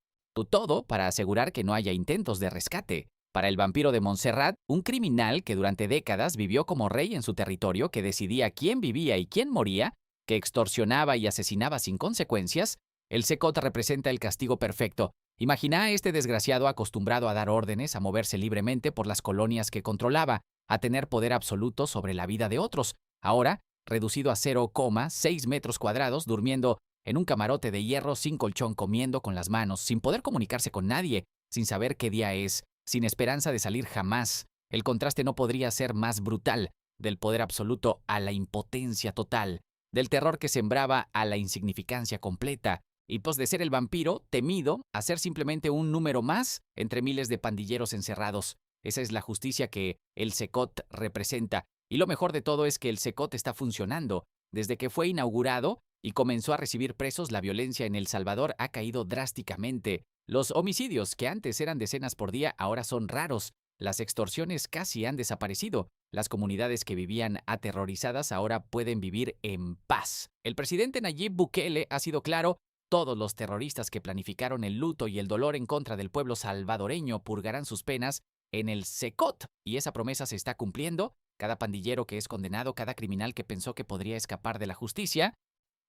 Todo para asegurar que no haya intentos de rescate. Para el vampiro de Montserrat, un criminal que durante décadas vivió como rey en su territorio, que decidía quién vivía y quién moría, que extorsionaba y asesinaba sin consecuencias, el CECOT representa el castigo perfecto. Imagina a este desgraciado acostumbrado a dar órdenes, a moverse libremente por las colonias que controlaba, a tener poder absoluto sobre la vida de otros. Ahora, reducido a 0,6 metros cuadrados, durmiendo en un camarote de hierro sin colchón, comiendo con las manos, sin poder comunicarse con nadie, sin saber qué día es, sin esperanza de salir jamás. El contraste no podría ser más brutal, del poder absoluto a la impotencia total, del terror que sembraba a la insignificancia completa, y pues de ser el vampiro temido a ser simplemente un número más entre miles de pandilleros encerrados. Esa es la justicia que el CECOT representa. Y lo mejor de todo es que el CECOT está funcionando. Desde que fue inaugurado y comenzó a recibir presos, la violencia en El Salvador ha caído drásticamente. Los homicidios, que antes eran decenas por día, ahora son raros. Las extorsiones casi han desaparecido. Las comunidades que vivían aterrorizadas ahora pueden vivir en paz. El presidente Nayib Bukele ha sido claro: todos los terroristas que planificaron el luto y el dolor en contra del pueblo salvadoreño purgarán sus penas en el CECOT. Y esa promesa se está cumpliendo. Cada pandillero que es condenado, cada criminal que pensó que podría escapar de la justicia,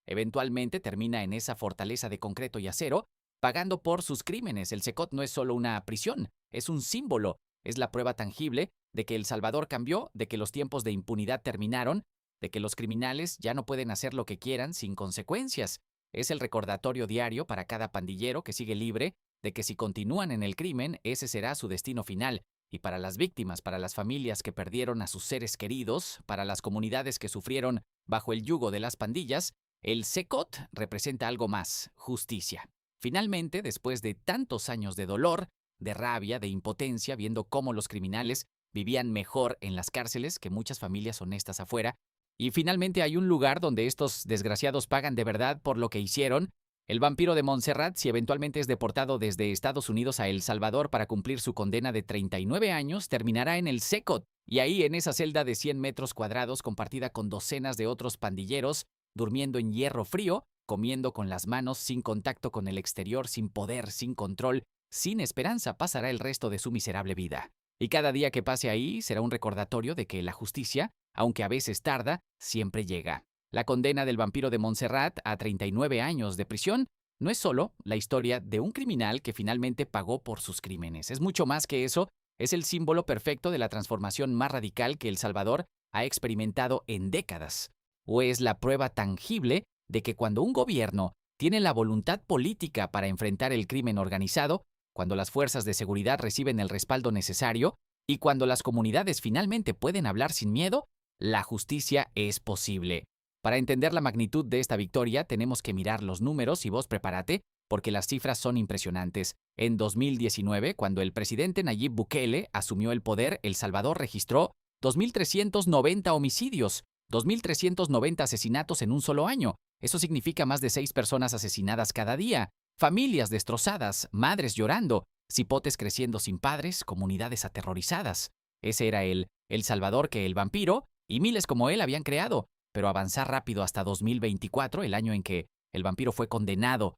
eventualmente termina en esa fortaleza de concreto y acero, pagando por sus crímenes. El CECOT no es solo una prisión, es un símbolo, es la prueba tangible de que El Salvador cambió, de que los tiempos de impunidad terminaron, de que los criminales ya no pueden hacer lo que quieran sin consecuencias. Es el recordatorio diario para cada pandillero que sigue libre de que si continúan en el crimen, ese será su destino final. Y para las víctimas, para las familias que perdieron a sus seres queridos, para las comunidades que sufrieron bajo el yugo de las pandillas, el CECOT representa algo más: justicia. Finalmente, después de tantos años de dolor, de rabia, de impotencia, viendo cómo los criminales vivían mejor en las cárceles que muchas familias honestas afuera, y finalmente hay un lugar donde estos desgraciados pagan de verdad por lo que hicieron. El vampiro de Montserrat, si eventualmente es deportado desde Estados Unidos a El Salvador para cumplir su condena de 39 años, terminará en el CECOT, y ahí en esa celda de 100 metros cuadrados compartida con docenas de otros pandilleros, durmiendo en hierro frío, comiendo con las manos, sin contacto con el exterior, sin poder, sin control, sin esperanza, pasará el resto de su miserable vida. Y cada día que pase ahí será un recordatorio de que la justicia, aunque a veces tarda, siempre llega. La condena del vampiro de Montserrat a 39 años de prisión no es solo la historia de un criminal que finalmente pagó por sus crímenes. Es mucho más que eso, Es el símbolo perfecto de la transformación más radical que El Salvador ha experimentado en décadas. O es la prueba tangible de que cuando un gobierno tiene la voluntad política para enfrentar el crimen organizado, cuando las fuerzas de seguridad reciben el respaldo necesario y cuando las comunidades finalmente pueden hablar sin miedo, la justicia es posible. Para entender la magnitud de esta victoria, tenemos que mirar los números y vos prepárate, porque las cifras son impresionantes. En 2019, cuando el presidente Nayib Bukele asumió el poder, El Salvador registró 2.390 homicidios, 2.390 asesinatos en un solo año. Eso significa más de 6 personas asesinadas cada día, familias destrozadas, madres llorando, cipotes creciendo sin padres, comunidades aterrorizadas. Ese era El Salvador que el vampiro y miles como él habían creado, pero avanzar rápido hasta 2024, el año en que el vampiro fue condenado.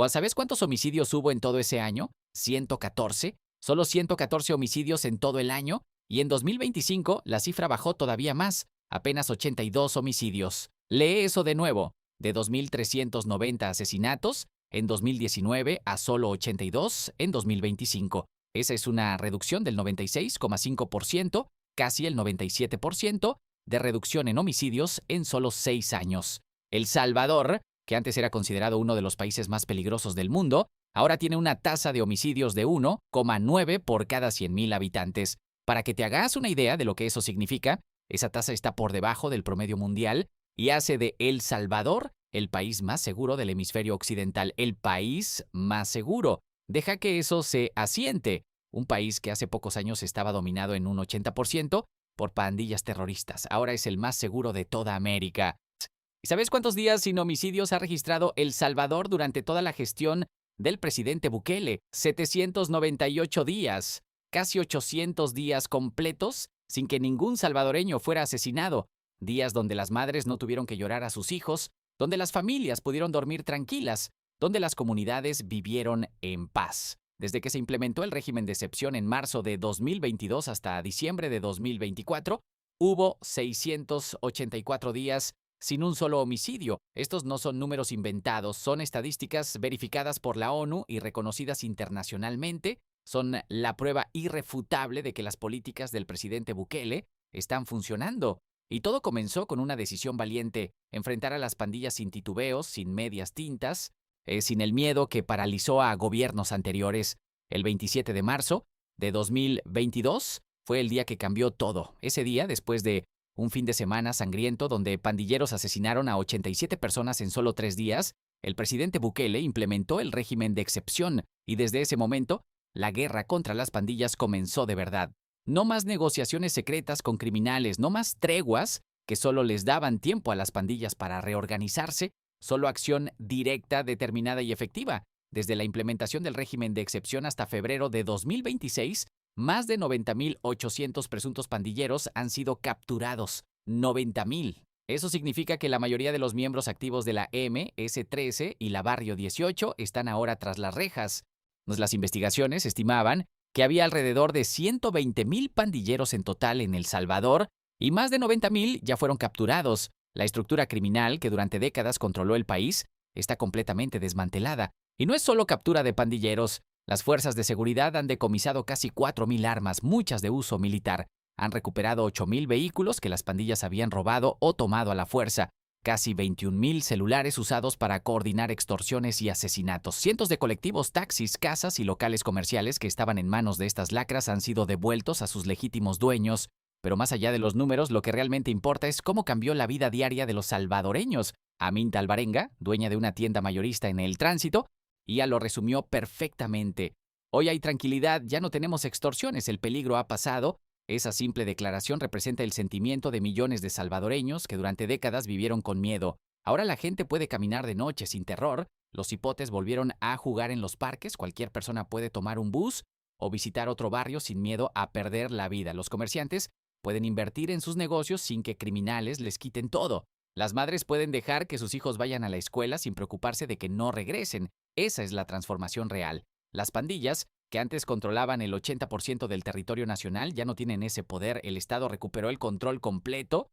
¿Sabes cuántos homicidios hubo en todo ese año? 114. Solo 114 homicidios en todo el año. Y en 2025 la cifra bajó todavía más, apenas 82 homicidios. Lee eso de nuevo. De 2.390 asesinatos en 2019 a solo 82 en 2025. Esa es una reducción del 96,5%, casi el 97% de reducción en homicidios en solo 6 años. El Salvador, que antes era considerado uno de los países más peligrosos del mundo, ahora tiene una tasa de homicidios de 1,9 por cada 100.000 habitantes. Para que te hagas una idea de lo que eso significa, esa tasa está por debajo del promedio mundial y hace de El Salvador el país más seguro del hemisferio occidental, el país más seguro. Deja que eso se asiente. Un país que hace pocos años estaba dominado en un 80% por pandillas terroristas. Ahora es el más seguro de toda América. ¿Y sabes cuántos días sin homicidios ha registrado El Salvador durante toda la gestión del presidente Bukele? 798 días, casi 800 días completos sin que ningún salvadoreño fuera asesinado. Días donde las madres no tuvieron que llorar a sus hijos, donde las familias pudieron dormir tranquilas, donde las comunidades vivieron en paz. Desde que se implementó el régimen de excepción en marzo de 2022 hasta diciembre de 2024, hubo 684 días sin un solo homicidio. Estos no son números inventados, son estadísticas verificadas por la ONU y reconocidas internacionalmente. Son la prueba irrefutable de que las políticas del presidente Bukele están funcionando. Y todo comenzó con una decisión valiente: enfrentar a las pandillas sin titubeos, sin medias tintas, sin el miedo que paralizó a gobiernos anteriores. El 27 de marzo de 2022 fue el día que cambió todo. Ese día, después de un fin de semana sangriento donde pandilleros asesinaron a 87 personas en solo 3 días, el presidente Bukele implementó el régimen de excepción y desde ese momento, la guerra contra las pandillas comenzó de verdad. No más negociaciones secretas con criminales, no más treguas que solo les daban tiempo a las pandillas para reorganizarse, solo acción directa, determinada y efectiva. Desde la implementación del régimen de excepción hasta febrero de 2026, más de 90.800 presuntos pandilleros han sido capturados. 90.000. Eso significa que la mayoría de los miembros activos de la MS-13 y la Barrio 18 están ahora tras las rejas. Las investigaciones estimaban que había alrededor de 120.000 pandilleros en total en El Salvador y más de 90.000 ya fueron capturados. La estructura criminal que durante décadas controló el país está completamente desmantelada. Y no es solo captura de pandilleros. Las fuerzas de seguridad han decomisado casi 4.000 armas, muchas de uso militar. Han recuperado 8.000 vehículos que las pandillas habían robado o tomado a la fuerza. Casi 21.000 celulares usados para coordinar extorsiones y asesinatos. Cientos de colectivos, taxis, casas y locales comerciales que estaban en manos de estas lacras han sido devueltos a sus legítimos dueños. Pero más allá de los números, lo que realmente importa es cómo cambió la vida diaria de los salvadoreños. Aminta Alvarenga, dueña de una tienda mayorista en El Tránsito, ya lo resumió perfectamente. Hoy hay tranquilidad, ya no tenemos extorsiones, el peligro ha pasado. Esa simple declaración representa el sentimiento de millones de salvadoreños que durante décadas vivieron con miedo. Ahora la gente puede caminar de noche sin terror, los hipotes volvieron a jugar en los parques, cualquier persona puede tomar un bus o visitar otro barrio sin miedo a perder la vida. Los comerciantes pueden invertir en sus negocios sin que criminales les quiten todo. Las madres pueden dejar que sus hijos vayan a la escuela sin preocuparse de que no regresen. Esa es la transformación real. Las pandillas, que antes controlaban el 80% del territorio nacional, ya no tienen ese poder. El Estado recuperó el control completo.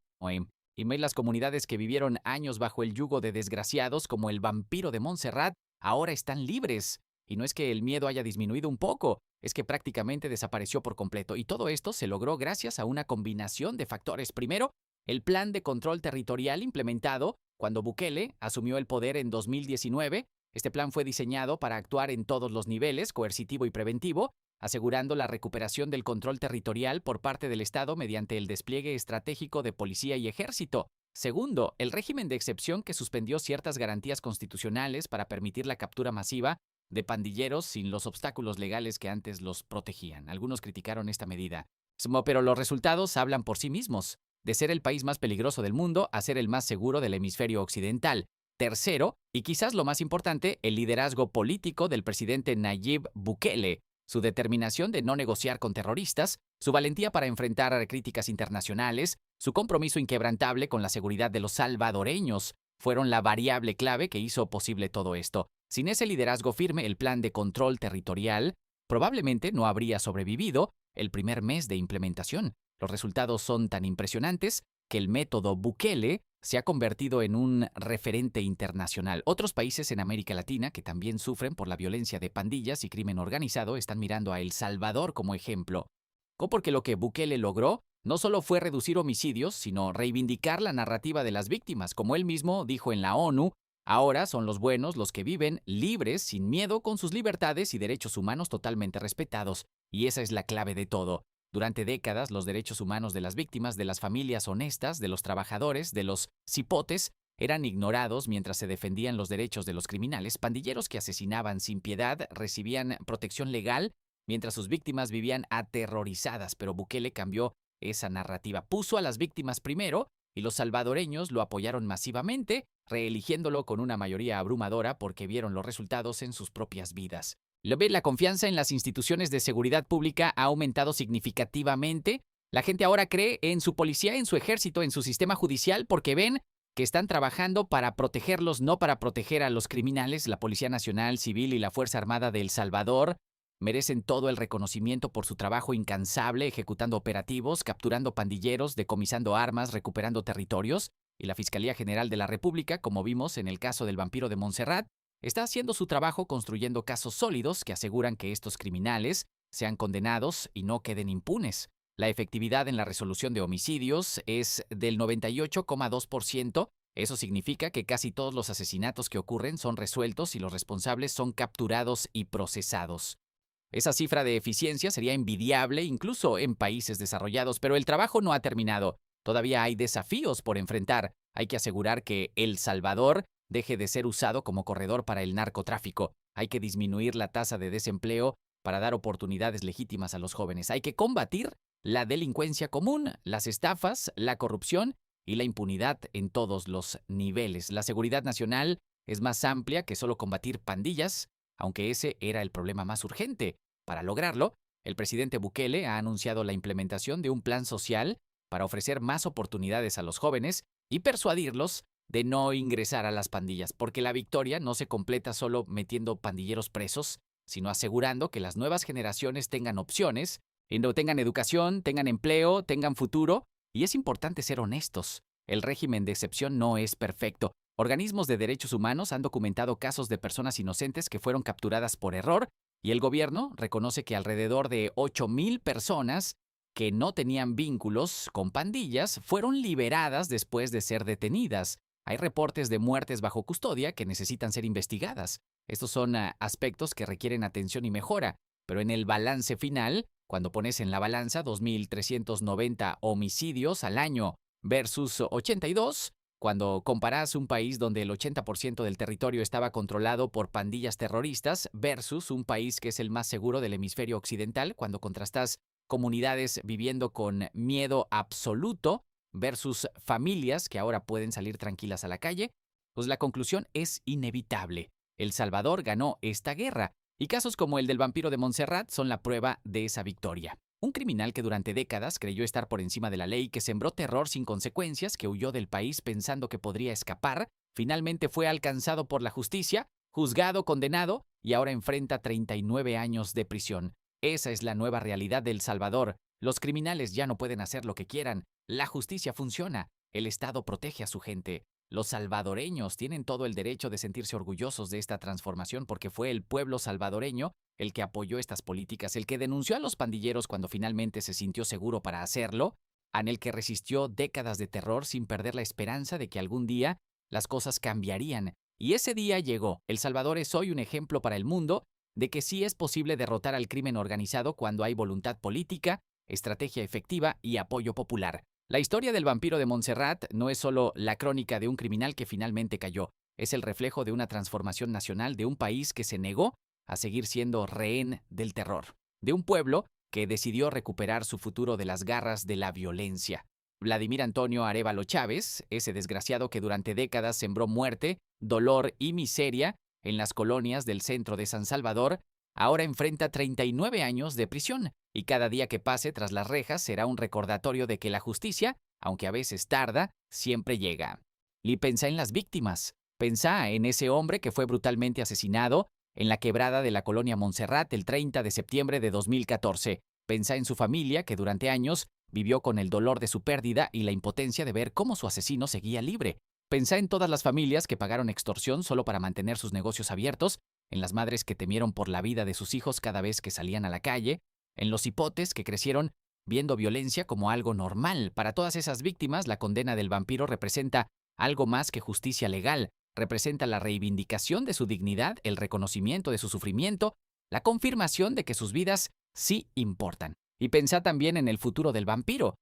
Y las comunidades que vivieron años bajo el yugo de desgraciados como el vampiro de Montserrat ahora están libres. Y no es que el miedo haya disminuido un poco, es que prácticamente desapareció por completo. Y todo esto se logró gracias a una combinación de factores. Primero, el plan de control territorial implementado cuando Bukele asumió el poder en 2019. Este plan fue diseñado para actuar en todos los niveles, coercitivo y preventivo, asegurando la recuperación del control territorial por parte del Estado mediante el despliegue estratégico de policía y ejército. Segundo, el régimen de excepción que suspendió ciertas garantías constitucionales para permitir la captura masiva de pandilleros sin los obstáculos legales que antes los protegían. Algunos criticaron esta medida, pero los resultados hablan por sí mismos, de ser el país más peligroso del mundo a ser el más seguro del hemisferio occidental. Tercero, y quizás lo más importante, el liderazgo político del presidente Nayib Bukele, su determinación de no negociar con terroristas, su valentía para enfrentar críticas internacionales, su compromiso inquebrantable con la seguridad de los salvadoreños, fueron la variable clave que hizo posible todo esto. Sin ese liderazgo firme, el plan de control territorial probablemente no habría sobrevivido el primer mes de implementación. Los resultados son tan impresionantes que el método Bukele se ha convertido en un referente internacional. Otros países en América Latina que también sufren por la violencia de pandillas y crimen organizado están mirando a El Salvador como ejemplo. Porque lo que Bukele logró no solo fue reducir homicidios, sino reivindicar la narrativa de las víctimas. Como él mismo dijo en la ONU, ahora son los buenos los que viven libres, sin miedo, con sus libertades y derechos humanos totalmente respetados. Y esa es la clave de todo. Durante décadas, los derechos humanos de las víctimas, de las familias honestas, de los trabajadores, de los cipotes, eran ignorados mientras se defendían los derechos de los criminales. Pandilleros que asesinaban sin piedad recibían protección legal, mientras sus víctimas vivían aterrorizadas. Pero Bukele cambió esa narrativa. Puso a las víctimas primero y los salvadoreños lo apoyaron masivamente, reeligiéndolo con una mayoría abrumadora porque vieron los resultados en sus propias vidas. La confianza en las instituciones de seguridad pública ha aumentado significativamente. La gente ahora cree en su policía, en su ejército, en su sistema judicial porque ven que están trabajando para protegerlos, no para proteger a los criminales. La Policía Nacional, Civil y la Fuerza Armada de El Salvador merecen todo el reconocimiento por su trabajo incansable ejecutando operativos, capturando pandilleros, decomisando armas, recuperando territorios. Y la Fiscalía General de la República, como vimos en el caso del vampiro de Montserrat, está haciendo su trabajo construyendo casos sólidos que aseguran que estos criminales sean condenados y no queden impunes. La efectividad en la resolución de homicidios es del 98,2%. Eso significa que casi todos los asesinatos que ocurren son resueltos y los responsables son capturados y procesados. Esa cifra de eficiencia sería envidiable incluso en países desarrollados, pero el trabajo no ha terminado. Todavía hay desafíos por enfrentar. Hay que asegurar que El Salvador deje de ser usado como corredor para el narcotráfico. Hay que disminuir la tasa de desempleo para dar oportunidades legítimas a los jóvenes. Hay que combatir la delincuencia común, las estafas, la corrupción y la impunidad en todos los niveles. La seguridad nacional es más amplia que solo combatir pandillas, aunque ese era el problema más urgente. Para lograrlo, el presidente Bukele ha anunciado la implementación de un plan social para ofrecer más oportunidades a los jóvenes y persuadirlos de no ingresar a las pandillas, porque la victoria no se completa solo metiendo pandilleros presos, sino asegurando que las nuevas generaciones tengan opciones, tengan educación, tengan empleo, tengan futuro, y es importante ser honestos. El régimen de excepción no es perfecto. Organismos de derechos humanos han documentado casos de personas inocentes que fueron capturadas por error, y el gobierno reconoce que alrededor de 8,000 personas que no tenían vínculos con pandillas fueron liberadas después de ser detenidas. Hay reportes de muertes bajo custodia que necesitan ser investigadas. Estos son aspectos que requieren atención y mejora, pero en el balance final, cuando pones en la balanza 2,390 homicidios al año versus 82, cuando comparas un país donde el 80% del territorio estaba controlado por pandillas terroristas versus un país que es el más seguro del hemisferio occidental, cuando contrastas comunidades viviendo con miedo absoluto versus familias que ahora pueden salir tranquilas a la calle, pues la conclusión es inevitable. El Salvador ganó esta guerra, y casos como el del vampiro de Montserrat son la prueba de esa victoria. Un criminal que durante décadas creyó estar por encima de la ley, que sembró terror sin consecuencias, que huyó del país pensando que podría escapar, finalmente fue alcanzado por la justicia, juzgado, condenado, y ahora enfrenta 39 años de prisión. Esa es la nueva realidad de El Salvador. Los criminales ya no pueden hacer lo que quieran. La justicia funciona. El Estado protege a su gente. Los salvadoreños tienen todo el derecho de sentirse orgullosos de esta transformación porque fue el pueblo salvadoreño el que apoyó estas políticas, el que denunció a los pandilleros cuando finalmente se sintió seguro para hacerlo, en el que resistió décadas de terror sin perder la esperanza de que algún día las cosas cambiarían. Y ese día llegó. El Salvador es hoy un ejemplo para el mundo de que sí es posible derrotar al crimen organizado cuando hay voluntad política, estrategia efectiva y apoyo popular. La historia del vampiro de Montserrat no es solo la crónica de un criminal que finalmente cayó, es el reflejo de una transformación nacional de un país que se negó a seguir siendo rehén del terror, de un pueblo que decidió recuperar su futuro de las garras de la violencia. Vladimir Antonio Arévalo Chávez, ese desgraciado que durante décadas sembró muerte, dolor y miseria en las colonias del centro de San Salvador, ahora enfrenta 39 años de prisión, y cada día que pase tras las rejas será un recordatorio de que la justicia, aunque a veces tarda, siempre llega. Y pensá en las víctimas, pensá en ese hombre que fue brutalmente asesinado en la quebrada de la colonia Montserrat el 30 de septiembre de 2014. Pensá en su familia que durante años vivió con el dolor de su pérdida y la impotencia de ver cómo su asesino seguía libre. Pensá en todas las familias que pagaron extorsión solo para mantener sus negocios abiertos, en las madres que temieron por la vida de sus hijos cada vez que salían a la calle, en los hipotes que crecieron viendo violencia como algo normal. Para todas esas víctimas, la condena del vampiro representa algo más que justicia legal, representa la reivindicación de su dignidad, el reconocimiento de su sufrimiento, la confirmación de que sus vidas sí importan. Y pensá también en el futuro del vampiro.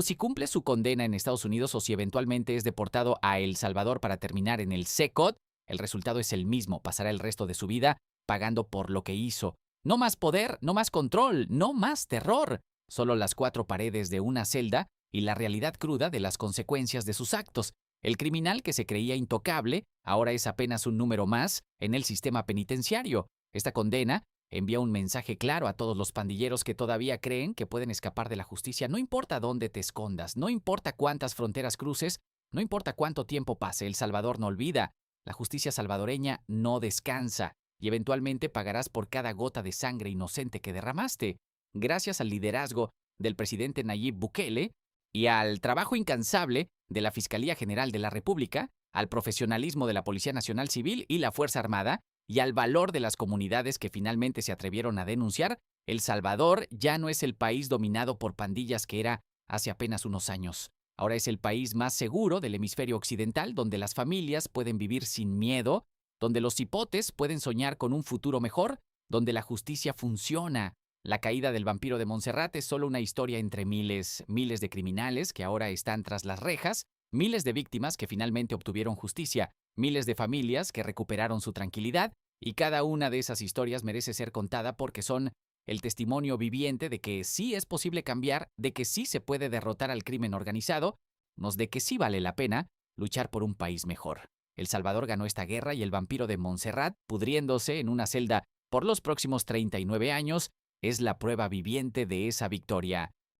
Si cumple su condena en Estados Unidos o si eventualmente es deportado a El Salvador para terminar en el CECOT, el resultado es el mismo, pasará el resto de su vida pagando por lo que hizo. No más poder, no más control, no más terror. Solo las 4 paredes de una celda y la realidad cruda de las consecuencias de sus actos. El criminal que se creía intocable ahora es apenas un número más en el sistema penitenciario. Esta condena envía un mensaje claro a todos los pandilleros que todavía creen que pueden escapar de la justicia. No importa dónde te escondas, no importa cuántas fronteras cruces, no importa cuánto tiempo pase, El Salvador no olvida. La justicia salvadoreña no descansa y eventualmente pagarás por cada gota de sangre inocente que derramaste. Gracias al liderazgo del presidente Nayib Bukele y al trabajo incansable de la Fiscalía General de la República, al profesionalismo de la Policía Nacional Civil y la Fuerza Armada, y al valor de las comunidades que finalmente se atrevieron a denunciar, El Salvador ya no es el país dominado por pandillas que era hace apenas unos años. Ahora es el país más seguro del hemisferio occidental, donde las familias pueden vivir sin miedo, donde los hipotes pueden soñar con un futuro mejor, donde la justicia funciona. La caída del vampiro de Montserrat es solo una historia entre miles de criminales que ahora están tras las rejas, miles de víctimas que finalmente obtuvieron justicia, miles de familias que recuperaron su tranquilidad, y cada una de esas historias merece ser contada porque son el testimonio viviente de que sí es posible cambiar, de que sí se puede derrotar al crimen organizado, de que sí vale la pena luchar por un país mejor. El Salvador ganó esta guerra y el vampiro de Montserrat, pudriéndose en una celda por los próximos 39 años, es la prueba viviente de esa victoria.